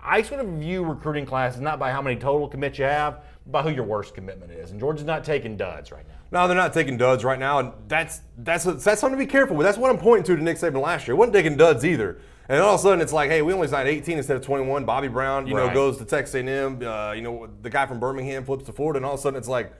I sort of view recruiting classes not by how many total commits you have, but by who your worst commitment is. And Georgia's not taking duds right now. No, they're not taking duds right now, and that's something to be careful with. That's what I'm pointing to Nick Saban last year. He wasn't taking duds either. And all of a sudden, it's like, hey, we only signed 18 instead of 21. Bobby Brown, goes to Texas A&M. The guy from Birmingham flips to Florida, and all of a sudden, it's like,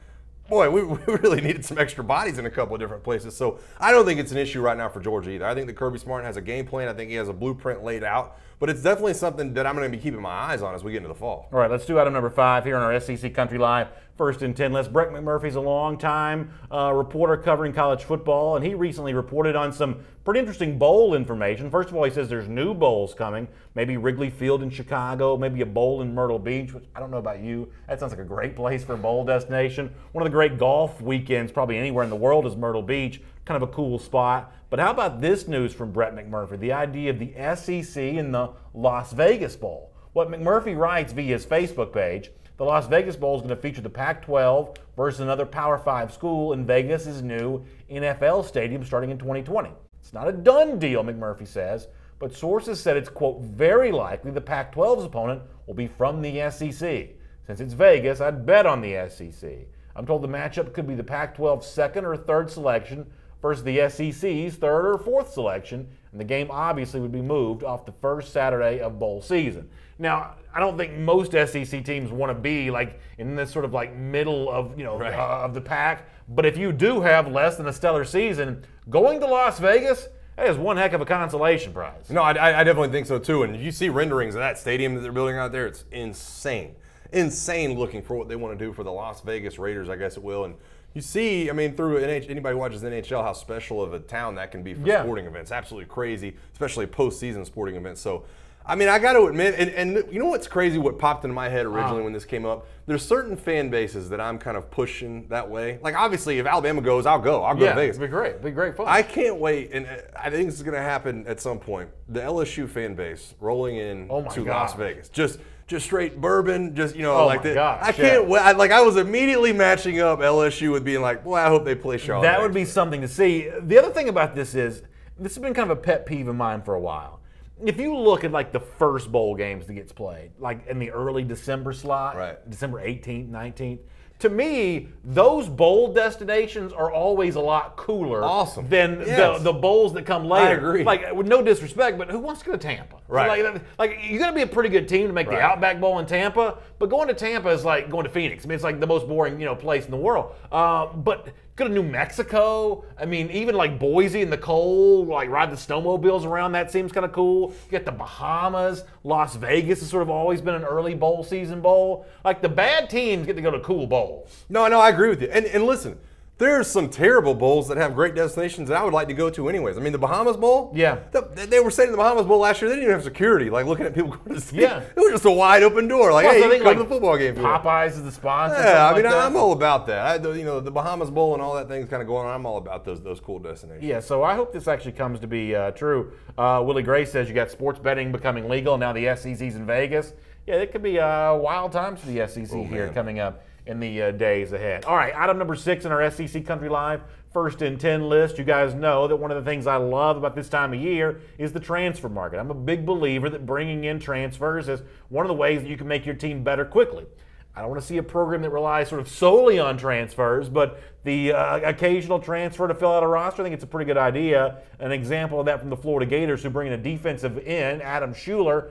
boy, we really needed some extra bodies in a couple of different places. So I don't think it's an issue right now for Georgia either. I think that Kirby Smart has a game plan. I think he has a blueprint laid out. But it's definitely something that I'm going to be keeping my eyes on as we get into the fall. All right, let's do item number 5 here on our SEC Country Live First and 10 list. Brett McMurphy's a long-time reporter covering college football, and he recently reported on some pretty interesting bowl information. First of all, he says there's new bowls coming, maybe Wrigley Field in Chicago, maybe a bowl in Myrtle Beach, which I don't know about you. That sounds like a great place for a bowl destination. One of the great golf weekends probably anywhere in the world is Myrtle Beach. Kind of a cool spot. But how about this news from Brett McMurphy, the idea of the SEC and the Las Vegas Bowl? What McMurphy writes via his Facebook page, the Las Vegas Bowl is going to feature the Pac-12 versus another Power 5 school in Vegas' new NFL stadium starting in 2020. It's not a done deal, McMurphy says, but sources said it's, quote, very likely the Pac-12's opponent will be from the SEC. Since it's Vegas, I'd bet on the SEC. I'm told the matchup could be the Pac-12's 2nd or 3rd selection versus the SEC's 3rd or 4th selection, and the game obviously would be moved off the first Saturday of bowl season. Now, I don't think most SEC teams want to be like in this sort of like middle of of the pack. But if you do have less than a stellar season, going to Las Vegas, that is one heck of a consolation prize. No, I definitely think so too. And you see renderings of that stadium that they're building out there, it's insane. Insane looking for what they want to do for the Las Vegas Raiders, I guess it will. And you see, through anybody who watches NHL, how special of a town that can be for sporting events. Absolutely crazy, especially postseason sporting events. So, I got to admit, and you know what's crazy, what popped into my head originally when this came up? There's certain fan bases that I'm kind of pushing that way. Like, obviously, if Alabama goes, I'll go. I'll go to Vegas. It'd be great. It'd be great fun. I can't wait, and I think this is going to happen at some point. The LSU fan base rolling in to Las Vegas. Just straight bourbon, like that. I can't wait. I was immediately matching up LSU with being like, boy, I hope they play Charlotte. That would be something to see. The other thing about this is, this has been kind of a pet peeve of mine for a while. If you look at like the first bowl games that gets played, like in the early December slot, December 18th, 19th, to me, those bowl destinations are always a lot cooler than the bowls that come later. I agree. Like, with no disrespect, but who wants to go to Tampa? Right. Like you got to be a pretty good team to make the Outback Bowl in Tampa, but going to Tampa is like going to Phoenix. It's like the most boring, place in the world. But go to New Mexico. Even like Boise in the cold, like ride the snowmobiles around. That seems kind of cool. You get the Bahamas. Las Vegas has sort of always been an early bowl season bowl. Like the bad teams get to go to cool bowls. No, I agree with you. And listen, there's some terrible bowls that have great destinations that I would like to go to anyways. The Bahamas Bowl? Yeah. They were saying the Bahamas Bowl last year, they didn't even have security, like looking at people going to see. Yeah. It was just a wide open door. Like, hey, you can come to the football game. Popeyes is the sponsor. Yeah, I'm all about that. The Bahamas Bowl and all that thing's kind of going on. I'm all about those cool destinations. Yeah, so I hope this actually comes to be true. Willie Gray says you got sports betting becoming legal. Now the SEC's in Vegas. Yeah, it could be wild times for the SEC here coming up in the days ahead. All right, item number 6 in our SEC Country Live First and 10 list. You guys know that one of the things I love about this time of year is the transfer market. I'm a big believer that bringing in transfers is one of the ways that you can make your team better quickly. I don't want to see a program that relies sort of solely on transfers, but the occasional transfer to fill out a roster, I think it's a pretty good idea. An example of that from the Florida Gators, who bring in a defensive end, Adam Schuler,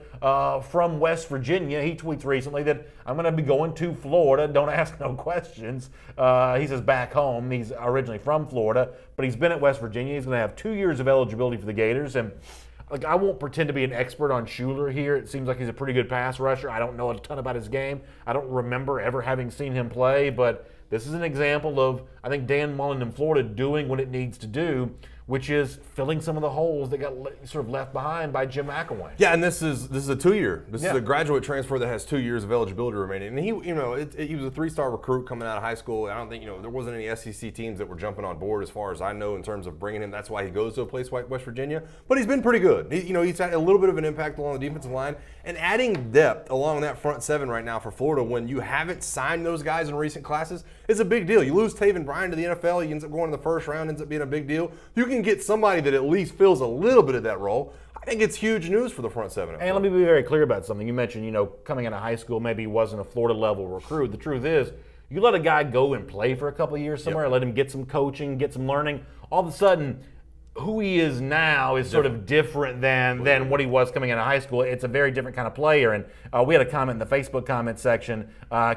from West Virginia. He tweets recently that I'm going to be going to Florida. Don't ask no questions. He says back home. He's originally from Florida, but he's been at West Virginia. He's going to have 2 years of eligibility for the Gators. And like, I won't pretend to be an expert on Schuler here. It seems like he's a pretty good pass rusher. I don't know a ton about his game. I don't remember ever having seen him play, but this is an example of, I think, Dan Mullen in Florida doing what it needs to do, which is filling some of the holes that got sort of left behind by Jim McElwain. Yeah, and this is a 2-year. This is a graduate transfer that has 2 years of eligibility remaining. And he was a 3-star recruit coming out of high school. I don't think there wasn't any SEC teams that were jumping on board, as far as I know, in terms of bringing him. That's why he goes to a place like West Virginia. But he's been pretty good. He's had a little bit of an impact along the defensive line, and adding depth along that front seven right now for Florida when you haven't signed those guys in recent classes is a big deal. You lose Taven Bryan to the NFL, he ends up going in the first round, ends up being a big deal. You can get somebody that at least fills a little bit of that role. I think it's huge news for the front seven. And let me be very clear about something. You mentioned, coming out of high school, maybe he wasn't a Florida level recruit. The truth is, you let a guy go and play for a couple of years somewhere, let him get some coaching, get some learning, all of a sudden, who he is now is sort of different than what he was coming out of high school. It's a very different kind of player. And we had a comment in the Facebook comment section,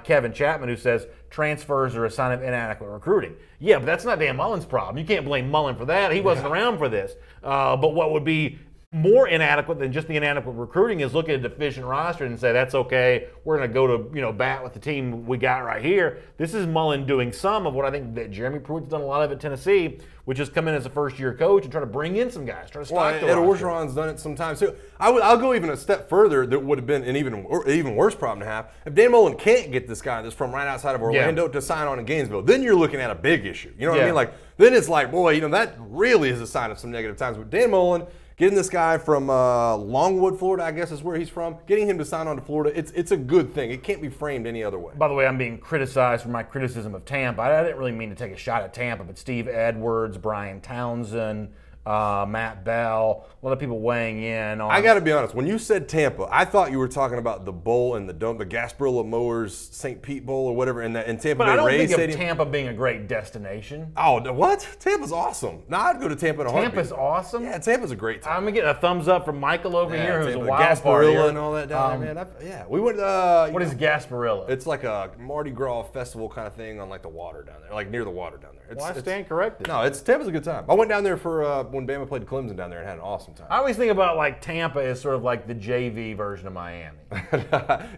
Kevin Chapman, who says transfers are a sign of inadequate recruiting. Yeah, but that's not Dan Mullen's problem. You can't blame Mullen for that. He wasn't around for this. But what would be more inadequate than just the inadequate recruiting is look at a deficient roster and say, that's okay, we're going to go to bat with the team we got right here. This is Mullen doing some of what I think that Jeremy Pruitt's done a lot of at Tennessee, which is come in as a first-year coach and try to bring in some guys, try to stock the roster. Ed Orgeron's done it sometimes too. I'll go even a step further. That would have been an even worse problem to have if Dan Mullen can't get this guy that's from right outside of Orlando to sign on in Gainesville. Then you're looking at a big issue. You know what I mean? Like, then it's like, boy, that really is a sign of some negative times. But Dan Mullen, getting this guy from Longwood, Florida, I guess is where he's from, getting him to sign on to Florida, it's a good thing. It can't be framed any other way. By the way, I'm being criticized for my criticism of Tampa. I didn't really mean to take a shot at Tampa, but Steve Edwards, Brian Townsend, Matt Bell, a lot of people weighing in on. I got to be honest. When you said Tampa, I thought you were talking about the bowl and the dome, the Gasparilla Mowers St. Pete Bowl or whatever in Tampa Bay Rays Stadium. But I don't think of Tampa being a great destination. Oh, what? Tampa's awesome. No, I'd go to Tampa in a heartbeat. Tampa's awesome? Yeah, Tampa's a great time. I'm going to get a thumbs up from Michael over here, who's Tampa, a wild Gasparilla and all that down there, man. We went. What is Gasparilla? It's like a Mardi Gras festival kind of thing on like the water down there, like near the water down there. I stand corrected. No, Tampa's a good time. I went down there for when Bama played Clemson down there and had an awesome time. I always think about like Tampa as sort of like the JV version of Miami.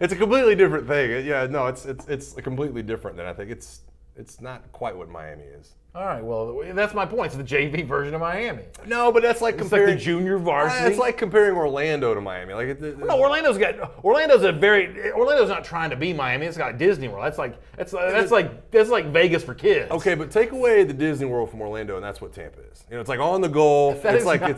It's a completely different thing. Yeah, no, it's completely different than I think. It's not quite what Miami is. All right, well, that's my point. It's the JV version of Miami. No, but that's like comparing like the junior varsity. It's like comparing Orlando to Miami. Like no, Orlando's not trying to be Miami. It's got Disney World. That's like Vegas for kids. Okay, but take away the Disney World from Orlando, and that's what Tampa is. It's like on the golf. It's like a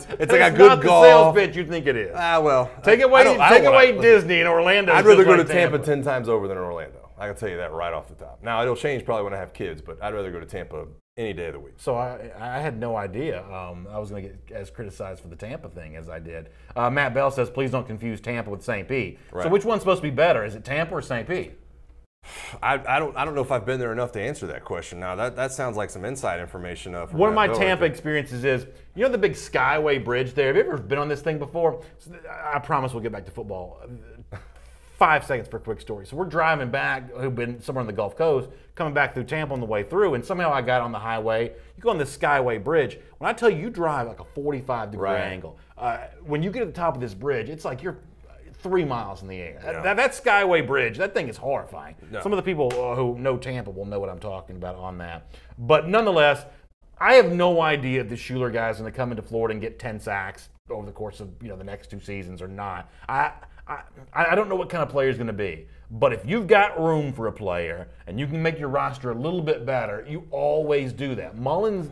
good golf. The sales pitch you think it is. Well, take away Disney and Orlando. I'd rather go to Tampa 10 times over than Orlando. I can tell you that right off the top. Now it'll change probably when I have kids, but I'd rather go to Tampa any day of the week. So I had no idea I was going to get as criticized for the Tampa thing as I did. Matt Bell says, please don't confuse Tampa with St. Pete. Right. So which one's supposed to be better? Is it Tampa or St. Pete? I don't know if I've been there enough to answer that question. Now that sounds like some inside information. One of my Tampa experiences is, the big Skyway Bridge there? Have you ever been on this thing before? I promise we'll get back to football. 5 seconds for a quick story. So we're driving back, who've been somewhere on the Gulf Coast, coming back through Tampa on the way through, and somehow I got on the highway. You go on this Skyway Bridge. When I tell you drive like a 45-degree angle, when you get at the top of this bridge, it's like you're 3 miles in the air. Yeah. That Skyway Bridge, that thing is horrifying. No. Some of the people who know Tampa will know what I'm talking about on that. But nonetheless, I have no idea if the Schuler guy is going to come into Florida and get 10 sacks over the course of the next 2 seasons or not. I don't know what kind of player he's going to be, but if you've got room for a player and you can make your roster a little bit better, you always do that. Mullen,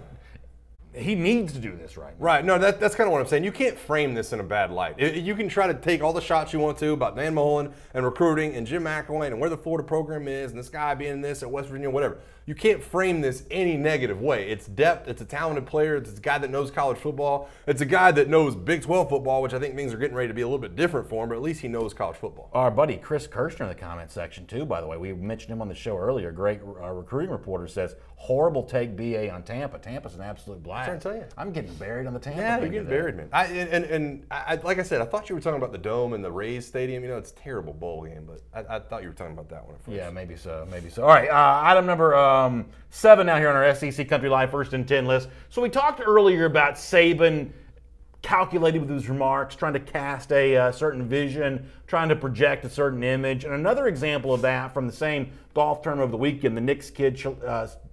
he needs to do this right now. Right. No, that's kind of what I'm saying. You can't frame this in a bad light. You can try to take all the shots you want to about Dan Mullen and recruiting and Jim McElwain and where the Florida program is and this guy being this at West Virginia, whatever. You can't frame this any negative way. It's depth. It's a talented player. It's a guy that knows college football. It's a guy that knows Big 12 football, which I think things are getting ready to be a little bit different for him, but at least he knows college football. Our buddy Chris Kirshner in the comment section, too, by the way. We mentioned him on the show earlier. Great recruiting reporter says, horrible take BA on Tampa. Tampa's an absolute blast. I'm trying to tell you. I'm getting buried on the Tampa Yeah, thing you're getting today. buried, man. I like I said, I thought you were talking about the Dome and the Rays Stadium. You know, it's a terrible bowl game, but I thought you were talking about that one at first. Yeah, maybe so. All right, item number 7 now here on our SEC Country Live First and 10 list. So we talked earlier about Saban calculating with his remarks, trying to cast a certain vision, trying to project a certain image. And another example of that from the same golf tournament of the weekend, the Knicks Kid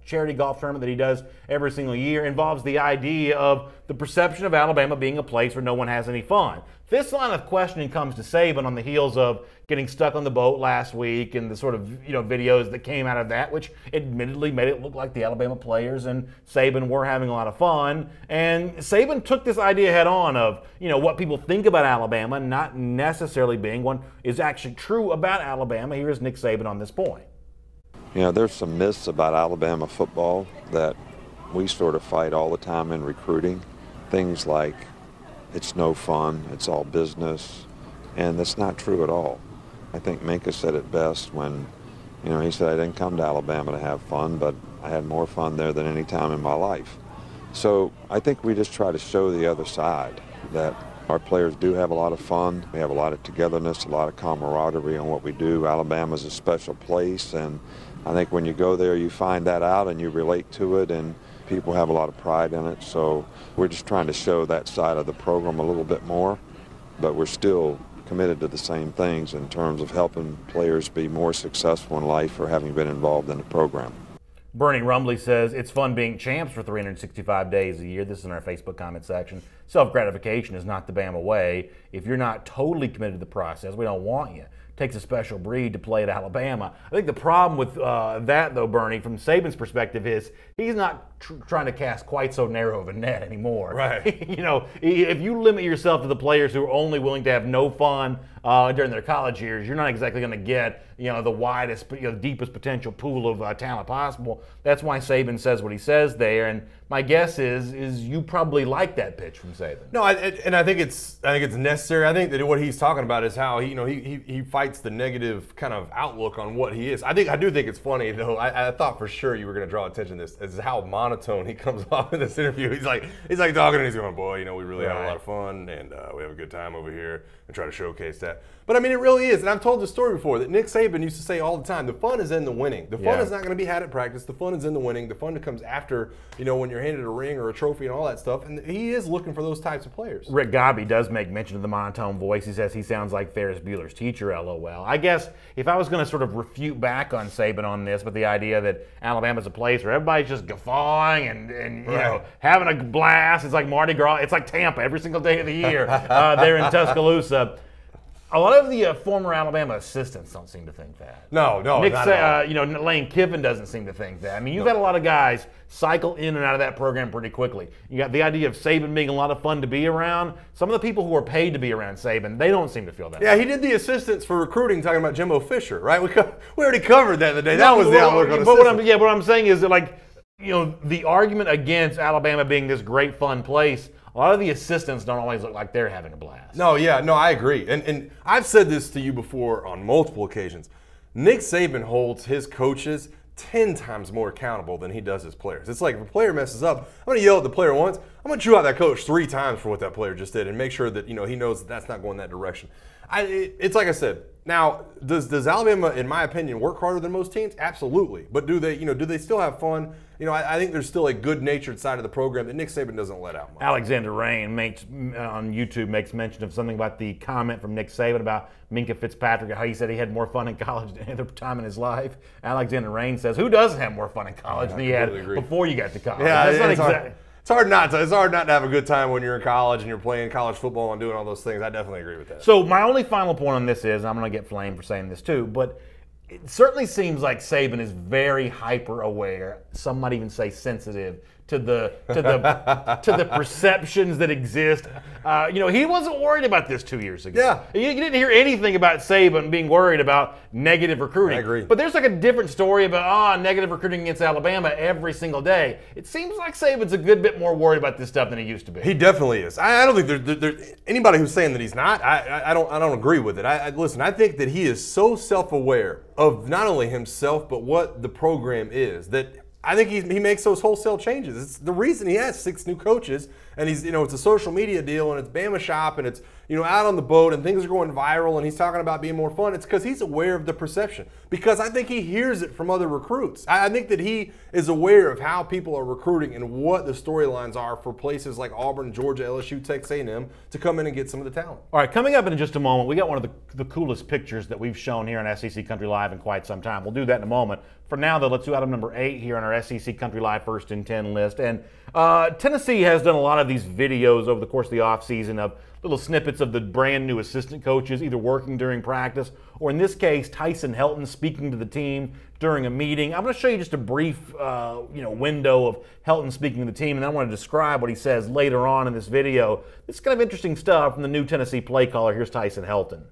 charity golf tournament that he does every single year, involves the idea of the perception of Alabama being a place where no one has any fun. This line of questioning comes to Saban on the heels of getting stuck on the boat last week and the sort of videos that came out of that, which admittedly made it look like the Alabama players and Saban were having a lot of fun. And Saban took this idea head on of what people think about Alabama not necessarily being what is actually true about Alabama. Here is Nick Saban on this point. There's some myths about Alabama football that we sort of fight all the time in recruiting. Things like it's no fun, it's all business, and that's not true at all. I think Minka said it best when, he said, I didn't come to Alabama to have fun, but I had more fun there than any time in my life. So I think we just try to show the other side that our players do have a lot of fun. We have a lot of togetherness, a lot of camaraderie on what we do. Alabama's a special place, and I think when you go there, you find that out and you relate to it, and people have a lot of pride in it. So we're just trying to show that side of the program a little bit more, but we're still committed to the same things in terms of helping players be more successful in life or having been involved in the program. Burning Rumbly says, it's fun being champs for 365 days a year. This is in our Facebook comment section. Self-gratification is not the Bama way. If you're not totally committed to the process, we don't want you. It takes a special breed to play at Alabama. I think the problem with that, though, Bernie, from Saban's perspective, is he's not trying to cast quite so narrow of a net anymore. Right. If you limit yourself to the players who are only willing to have no fun during their college years, you're not exactly going to get the widest, deepest potential pool of talent possible. That's why Saban says what he says there. And my guess is you probably like that pitch from Saban. No, I think it's necessary. I think that what he's talking about is how he fights the negative kind of outlook on what he is. I do think it's funny though. I thought for sure you were going to draw attention to this. Is how monotone he comes off in this interview. He's like talking and he's going, boy, we really have a lot of fun and we have a good time over here and try to showcase that. But I mean, it really is. And I've told this story before that Nick Saban used to say all the time, the fun is in the winning. The fun is not going to be had at practice. The fun is in the winning. The fun that comes after, when you're handed a ring or a trophy and all that stuff. And he is looking for those types of players. Rick Gobby does make mention of the monotone voice. He says he sounds like Ferris Bueller's teacher, LOL. I guess if I was going to sort of refute back on Saban on this with the idea that Alabama's a place where everybody's just guffawing and having a blast. It's like Mardi Gras. It's like Tampa every single day of the year there in Tuscaloosa. A lot of the former Alabama assistants don't seem to think that. No, not at all. Lane Kiffin doesn't seem to think that. I mean, you've had a lot of guys cycle in and out of that program pretty quickly. You got the idea of Saban being a lot of fun to be around. Some of the people who are paid to be around Saban, they don't seem to feel that. Yeah, he did the assistants for recruiting talking about Jimbo Fisher, right? We already covered that the day. That was the outlook on assistants. But what I'm saying is that, the argument against Alabama being this great fun place, a lot of the assistants don't always look like they're having a blast. No, I agree. And I've said this to you before on multiple occasions. Nick Saban holds his coaches 10 times more accountable than he does his players. It's like if a player messes up, I'm going to yell at the player once. I'm going to chew out that coach 3 times for what that player just did and make sure that he knows that that's not going that direction. It's like I said. Now, does Alabama, in my opinion, work harder than most teams? Absolutely. But do they still have fun? I think there's still a good-natured side of the program that Nick Saban doesn't let out much. Alexander Rain on YouTube makes mention of something about the comment from Nick Saban about Minka Fitzpatrick, how he said he had more fun in college than any other time in his life. Alexander Rain says, who doesn't have more fun in college than he had before you got to college? Yeah, that's not exactly. It's hard not to have a good time when you're in college and you're playing college football and doing all those things. I definitely agree with that. So my only final point on this is, I'm going to get flamed for saying this too, but it certainly seems like Saban is very hyper-aware, some might even say sensitive, to the perceptions that exist. He wasn't worried about this 2 years ago. Yeah. You didn't hear anything about Saban being worried about negative recruiting. I agree. But there's like a different story about negative recruiting against Alabama every single day. It seems like Saban's a good bit more worried about this stuff than he used to be. He definitely is. I don't think there's anybody who's saying that he's not. I don't agree with it. Listen, I think that he is so self-aware of not only himself but what the program is that I think he makes those wholesale changes. It's the reason he has 6 new coaches, and he's it's a social media deal, and it's Bama Shop, and it's out on the boat, and things are going viral, and he's talking about being more fun. It's because he's aware of the perception. Because I think he hears it from other recruits. I think that he is aware of how people are recruiting and what the storylines are for places like Auburn, Georgia, LSU, Texas A&M to come in and get some of the talent. All right, coming up in just a moment, we got one of the coolest pictures that we've shown here on SEC Country Live in quite some time. We'll do that in a moment. For now, though, let's do item number 8 here on our SEC Country Live First and 10 list. And Tennessee has done a lot of these videos over the course of the offseason of little snippets of the brand new assistant coaches either working during practice or, in this case, Tyson Helton speaking to the team during a meeting. I'm going to show you just a brief window of Helton speaking to the team, and then I want to describe what he says later on in this video. This is kind of interesting stuff from the new Tennessee play caller. Here's Tyson Helton.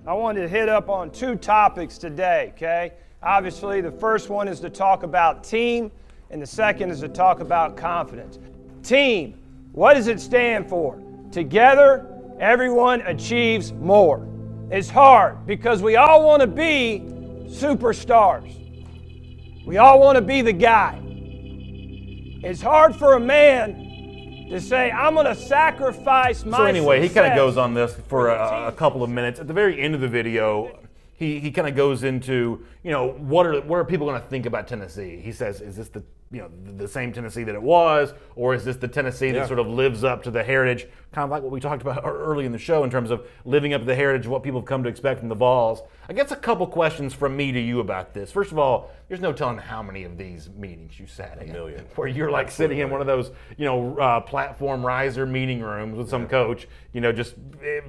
I wanted to hit up on 2 topics today, okay? Obviously, the first one is to talk about team, and the second is to talk about confidence. Team, what does it stand for? Together, everyone achieves more. It's hard because we all want to be superstars. We all want to be the guy. It's hard for a man to say, I'm going to sacrifice my So anyway, he kind of success goes on this for a couple of minutes. At the very end of the video, he kind of goes into, what are people going to think about Tennessee? He says, is this the same Tennessee that it was, or is this the Tennessee that sort of lives up to the heritage, kind of like what we talked about early in the show in terms of living up to the heritage of what people have come to expect from the Vols? I guess a couple questions from me to you about this. First of all, there's no telling how many of these meetings you sat in. A million. Where you're like sitting in one of those, platform riser meeting rooms with some coach, just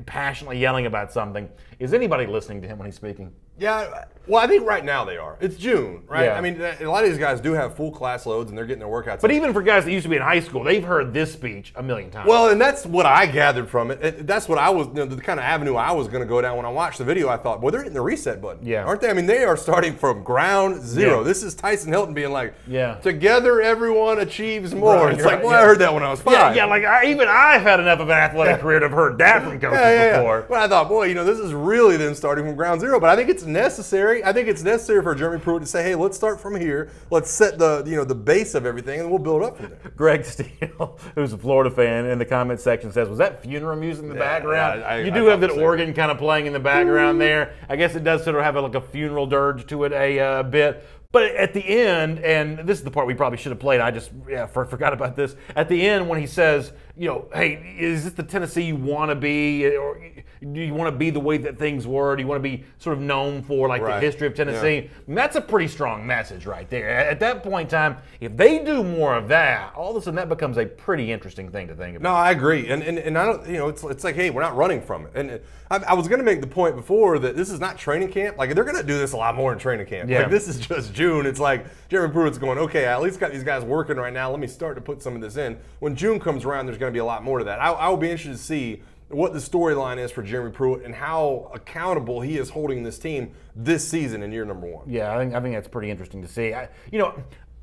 passionately yelling about something. Is anybody listening to him when he's speaking? Yeah, well, I think right now they are. It's June, right? Yeah. I mean, a lot of these guys do have full class loads, and they're getting their workouts. But even for guys that used to be in high school, they've heard this speech a million times. Well, and that's what I gathered from it. That's what I was, the kind of avenue I was going to go down when I watched the video. I thought, boy, they're hitting the reset button, aren't they? I mean, they are starting from ground zero. Yeah. This is Tyson Helton being like, together everyone achieves more. Right, it's like, well, I heard that when I was 5. Yeah, like I've had enough of an athletic career to have heard that from coaches before. But I thought, boy, this is really them starting from ground zero. But I think it's necessary. I think it's necessary for Jeremy Pruitt to say, hey, let's start from here. Let's set the base of everything, and we'll build up from there. Greg Steele, who's a Florida fan, in the comment section says, was that funeral music in the background? You do have that organ kind of playing in the background there. I guess it does sort of have like a funeral dirge to it a bit. But at the end, and this is the part we probably should have played, I just forgot about this. At the end when he says, hey, is this the Tennessee you want to be? Or do you want to be the way that things were? Do you want to be sort of known for the history of Tennessee? Yeah. And that's a pretty strong message right there. At that point in time, if they do more of that, all of a sudden that becomes a pretty interesting thing to think about. No, I agree. And I don't, it's like, hey, we're not running from it. And I was going to make the point before that this is not training camp. Like, they're going to do this a lot more in training camp. Yeah. Like, this is just June. It's like Jeremy Pruitt's going, okay, I at least got these guys working right now. Let me start to put some of this in. When June comes around, there's going to be a lot more to that. I will be interested to see what the storyline is for Jeremy Pruitt and how accountable he is holding this team this season in year number 1. Yeah, I think that's pretty interesting to see.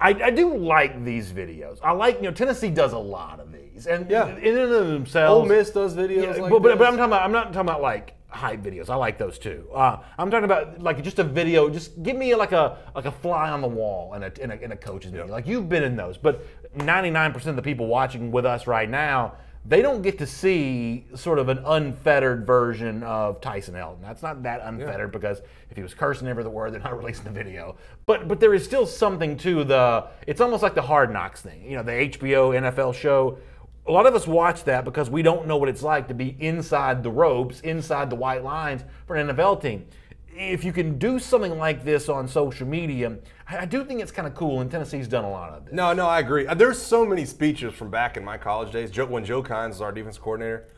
I do like these videos. I like, Tennessee does a lot of these, and in and of themselves, Ole Miss does videos. Yeah, but I'm not talking about like hype videos. I like those too. I'm talking about like just a video. Just give me like a fly on the wall in a coach's meeting. Like, you've been in those, but 99% of the people watching with us right now, they don't get to see sort of an unfettered version of Tyson Helton. That's not that unfettered because if he was cursing every other word, they're not releasing the video. But there is still something to it's almost like the Hard Knocks thing. The HBO NFL show. A lot of us watch that because we don't know what it's like to be inside the ropes, inside the white lines for an NFL team. If you can do something like this on social media, I do think it's kind of cool, and Tennessee's done a lot of this. No, I agree. There's so many speeches from back in my college days. When Joe Kynes was our defense coordinator,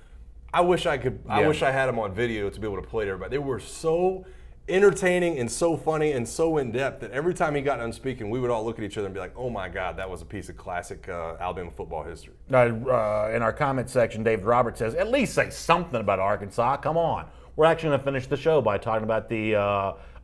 I wish I had them on video to be able to play to everybody. They were so entertaining and so funny and so in-depth that every time he got done speaking, we would all look at each other and be like, oh my God, that was a piece of classic Alabama football history. In our comment section, David Roberts says, at least say something about Arkansas. Come on. We're actually going to finish the show by talking about the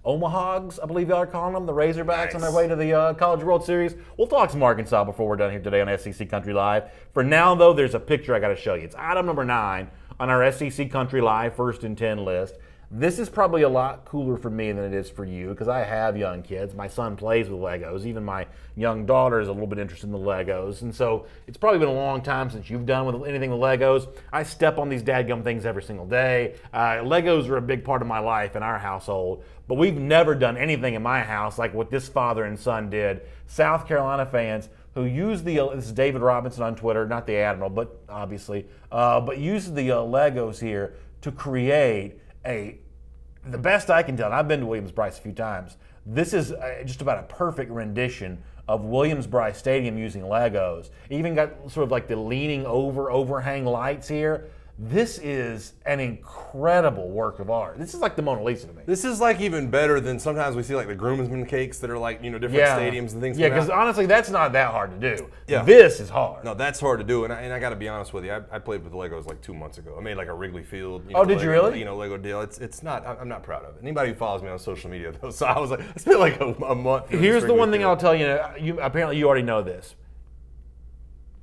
Omahogs, I believe y'all are calling them, the Razorbacks on their way to the College World Series. We'll talk some Arkansas before we're done here today on SEC Country Live. For now, though, there's a picture I got to show you. It's item number 9 on our SEC Country Live First and 10 list. This is probably a lot cooler for me than it is for you because I have young kids. My son plays with Legos. Even my young daughter is a little bit interested in the Legos. And so it's probably been a long time since you've done with anything with Legos. I step on these dadgum things every single day. Legos are a big part of my life in our household, but we've never done anything in my house like what this father and son did. South Carolina fans who use this is David Robinson on Twitter, not the Admiral, but obviously, but use the Legos here to create the best I can tell, and I've been to Williams-Brice a few times, this is just about a perfect rendition of Williams-Brice Stadium using Legos. Even got sort of like the leaning over overhang lights here. This is an incredible work of art. This is like the Mona Lisa to me. This is like even better than sometimes we see like the groomsmen cakes that are like, different stadiums and things. Yeah, because honestly, that's not that hard to do. Yeah. This is hard. No, that's hard to do. And I got to be honest with you. I played with Legos like 2 months ago. I made like a Wrigley Field. Oh, did you really? Lego deal. It's not. I'm not proud of it. Anybody who follows me on social media though, so I was like, I spent like a month. Here's the one thing I'll tell you. Apparently, you already know this.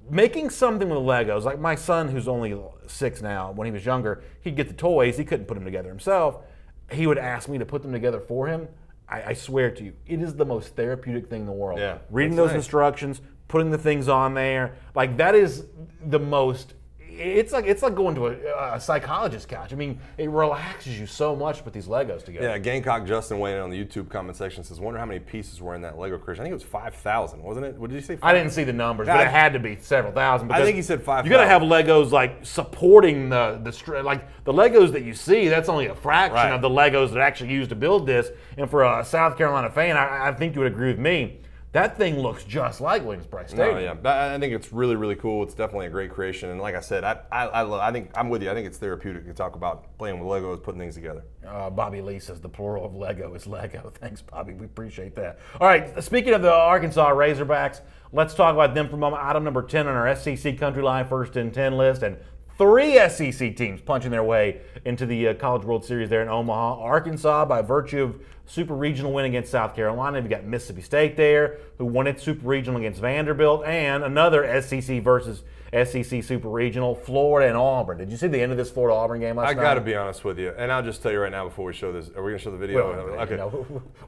Making something with Legos, like my son who's only 6 now, when he was younger, he'd get the toys, he couldn't put them together himself. He would ask me to put them together for him. I swear to you, it is the most therapeutic thing in the world. Yeah, reading those instructions, putting the things on there, like that is the most, it's like going to a psychologist's couch. I mean, it relaxes you so much to put these Legos together. Yeah, Gamecock Justin weighing in on the YouTube comment section says, wonder how many pieces were in that Lego creation. I think it was 5,000, wasn't it? What did you say? I didn't see the numbers, but it had to be several thousand. I think he said 5,000. You got to have Legos like supporting the like the Legos that you see. That's only a fraction of the Legos that are actually used to build this. And for a South Carolina fan, I think you would agree with me. That thing looks just like Williams-Brice Stadium. No, yeah, I think it's really, really cool. It's definitely a great creation, and like I said, I think I'm with you. I think it's therapeutic to talk about playing with Legos, putting things together. Bobby Lee says the plural of Lego is Lego. Thanks, Bobby. We appreciate that. All right, speaking of the Arkansas Razorbacks, let's talk about them for a moment. Item number 10 on our SEC Country Line First and 10 list, and 3 SEC teams punching their way into the College World Series there in Omaha. Arkansas, by virtue of Super Regional win against South Carolina. You've got Mississippi State there, who won its Super Regional against Vanderbilt, and another SEC versus SEC Super Regional, Florida and Auburn. Did you see the end of this Florida-Auburn game last night? I got to be honest with you, and I'll just tell you right now before we show this. Are we going to show the video? Okay.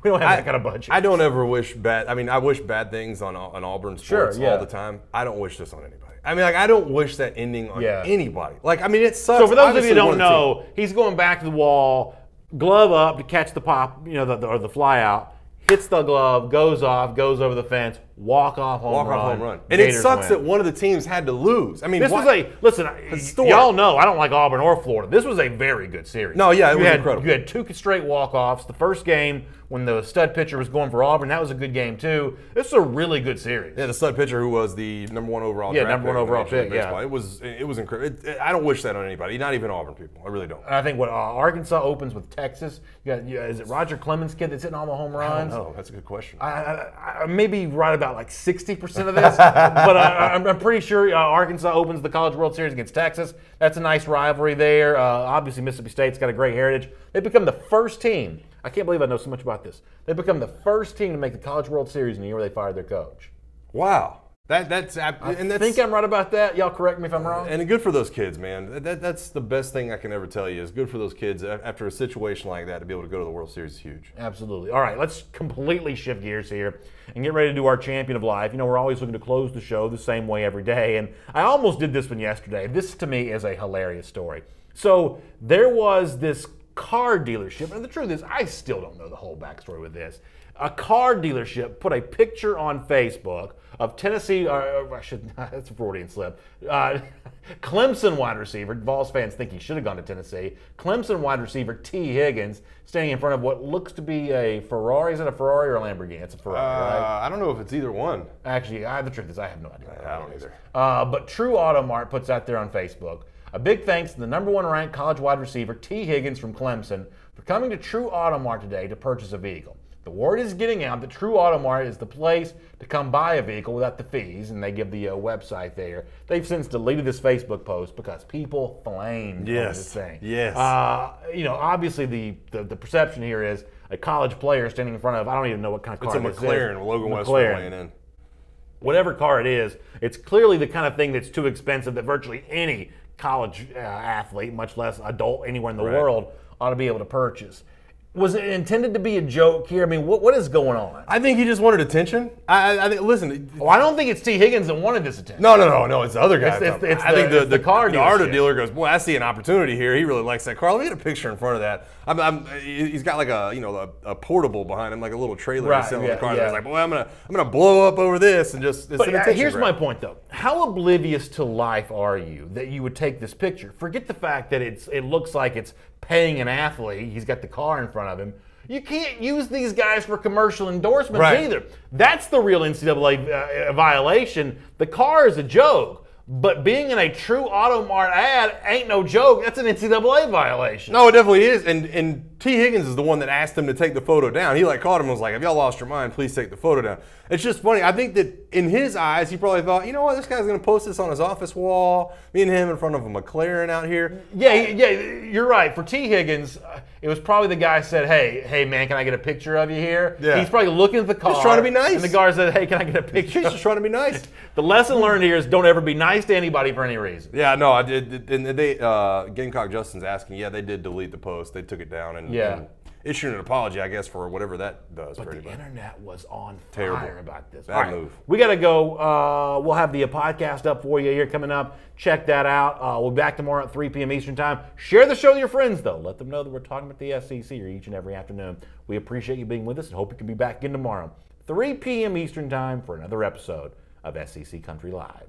We don't have that kind of budget. I don't ever wish bad. I mean, I wish bad things on Auburn sports all the time. I don't wish this on anybody. I mean, like, I don't wish that ending on anybody. Like, I mean, it sucks. So for those of you who don't know, he's going back to the wall, glove up to catch the pop, or the fly out, hits the glove, goes off, goes over the fence, walk-off home run. And it sucks that one of the teams had to lose. I mean, this was y'all know I don't like Auburn or Florida. This was a very good series. No, yeah, it was incredible. You had 2 straight walk-offs. The first game, when the stud pitcher was going for Auburn, that was a good game too. This is a really good series. Yeah, the stud pitcher who was the number 1 overall draft number 1 overall pick. Yeah, it was incredible. I don't wish that on anybody, not even Auburn people. I really don't. And I think what Arkansas opens with Texas. Is it Roger Clemens' kid that's hitting all the home runs? I don't know. That's a good question. I maybe right about like 60% of this, but I'm pretty sure Arkansas opens the College World Series against Texas. That's a nice rivalry there. Obviously, Mississippi State's got a great heritage. They become the first team. I can't believe I know so much about this. They become the first team to make the College World Series in the year where they fired their coach. Wow. I think I'm right about that. Y'all correct me if I'm wrong. And good for those kids, man. That's the best thing I can ever tell you is good for those kids after a situation like that to be able to go to the World Series is huge. Absolutely. All right, let's completely shift gears here and get ready to do our champion of life. We're always looking to close the show the same way every day, and I almost did this one yesterday. This, to me, is a hilarious story. So there was this car dealership, and the truth is I still don't know the whole backstory with this. A car dealership put a picture on Facebook of Tennessee, that's a Freudian slip, Clemson wide receiver, Vols fans think he should have gone to Tennessee, Clemson wide receiver T. Higgins standing in front of what looks to be a Ferrari. Is it a Ferrari or a Lamborghini? It's a Ferrari, right? I don't know if it's either one. Actually, the truth is I have no idea. I don't either. But True Auto Mart puts out there on Facebook A big thanks to the #1 ranked college wide receiver T. Higgins from Clemson for coming to True Auto Mart today to purchase a vehicle. The word is getting out that True Auto Mart is the place to come buy a vehicle without the fees, and they give the website there. They've since deleted this Facebook post because people flamed over this thing. Yes. Obviously the perception here is a college player standing in front of, I don't even know what kind of car it's a this is. McLaren, Logan Westbrook weighing in. Whatever car it is, it's clearly the kind of thing that's too expensive that virtually any college athlete, much less adult anywhere in the world, ought to be able to purchase. Was it intended to be a joke here? I mean, what is going on? I think he just wanted attention. I think. Listen. Well, I don't think it's T. Higgins that wanted this attention. No. It's the other guy. I think the car the auto dealer goes, boy, I see an opportunity here. He really likes that car. Let me get a picture in front of that. He's got like a portable behind him, like a little trailer he's selling the car. Yeah. He's like, boy, I'm gonna blow up over this and just. But here's my point though: how oblivious to life are you that you would take this picture? Forget the fact that it looks like it's paying an athlete. He's got the car in front of him. You can't use these guys for commercial endorsements either. That's the real NCAA violation. The car is a joke, but being in a True Auto Mart ad ain't no joke. That's an NCAA violation. No, it definitely is. And T. Higgins is the one that asked him to take the photo down. He caught him and was like, "Have y'all lost your mind? Please take the photo down." It's just funny. I think that in his eyes, he probably thought, you know what, this guy's going to post this on his office wall. Me and him in front of a McLaren out here. Yeah, you're right. For T. Higgins, it was probably the guy said, hey man, can I get a picture of you here? Yeah. He's probably looking at the car. He's trying to be nice. And the guy said, hey, can I get a picture? He's just trying to be nice. The lesson learned here is don't ever be nice to anybody for any reason. Yeah, no, I did. And they, Gamecock Justin's asking, yeah, they did delete the post. They took it down and issuing an apology, I guess, for whatever that does. But for the anybody. internet was on Terrible. fire about this. Bad move. We got to go. We'll have the podcast up for you here coming up. Check that out. We'll be back tomorrow at 3 p.m. Eastern Time. Share the show with your friends, though. Let them know that we're talking about the SEC here each and every afternoon. We appreciate you being with us and hope you can be back again tomorrow, 3 p.m. Eastern Time, for another episode of SEC Country Live.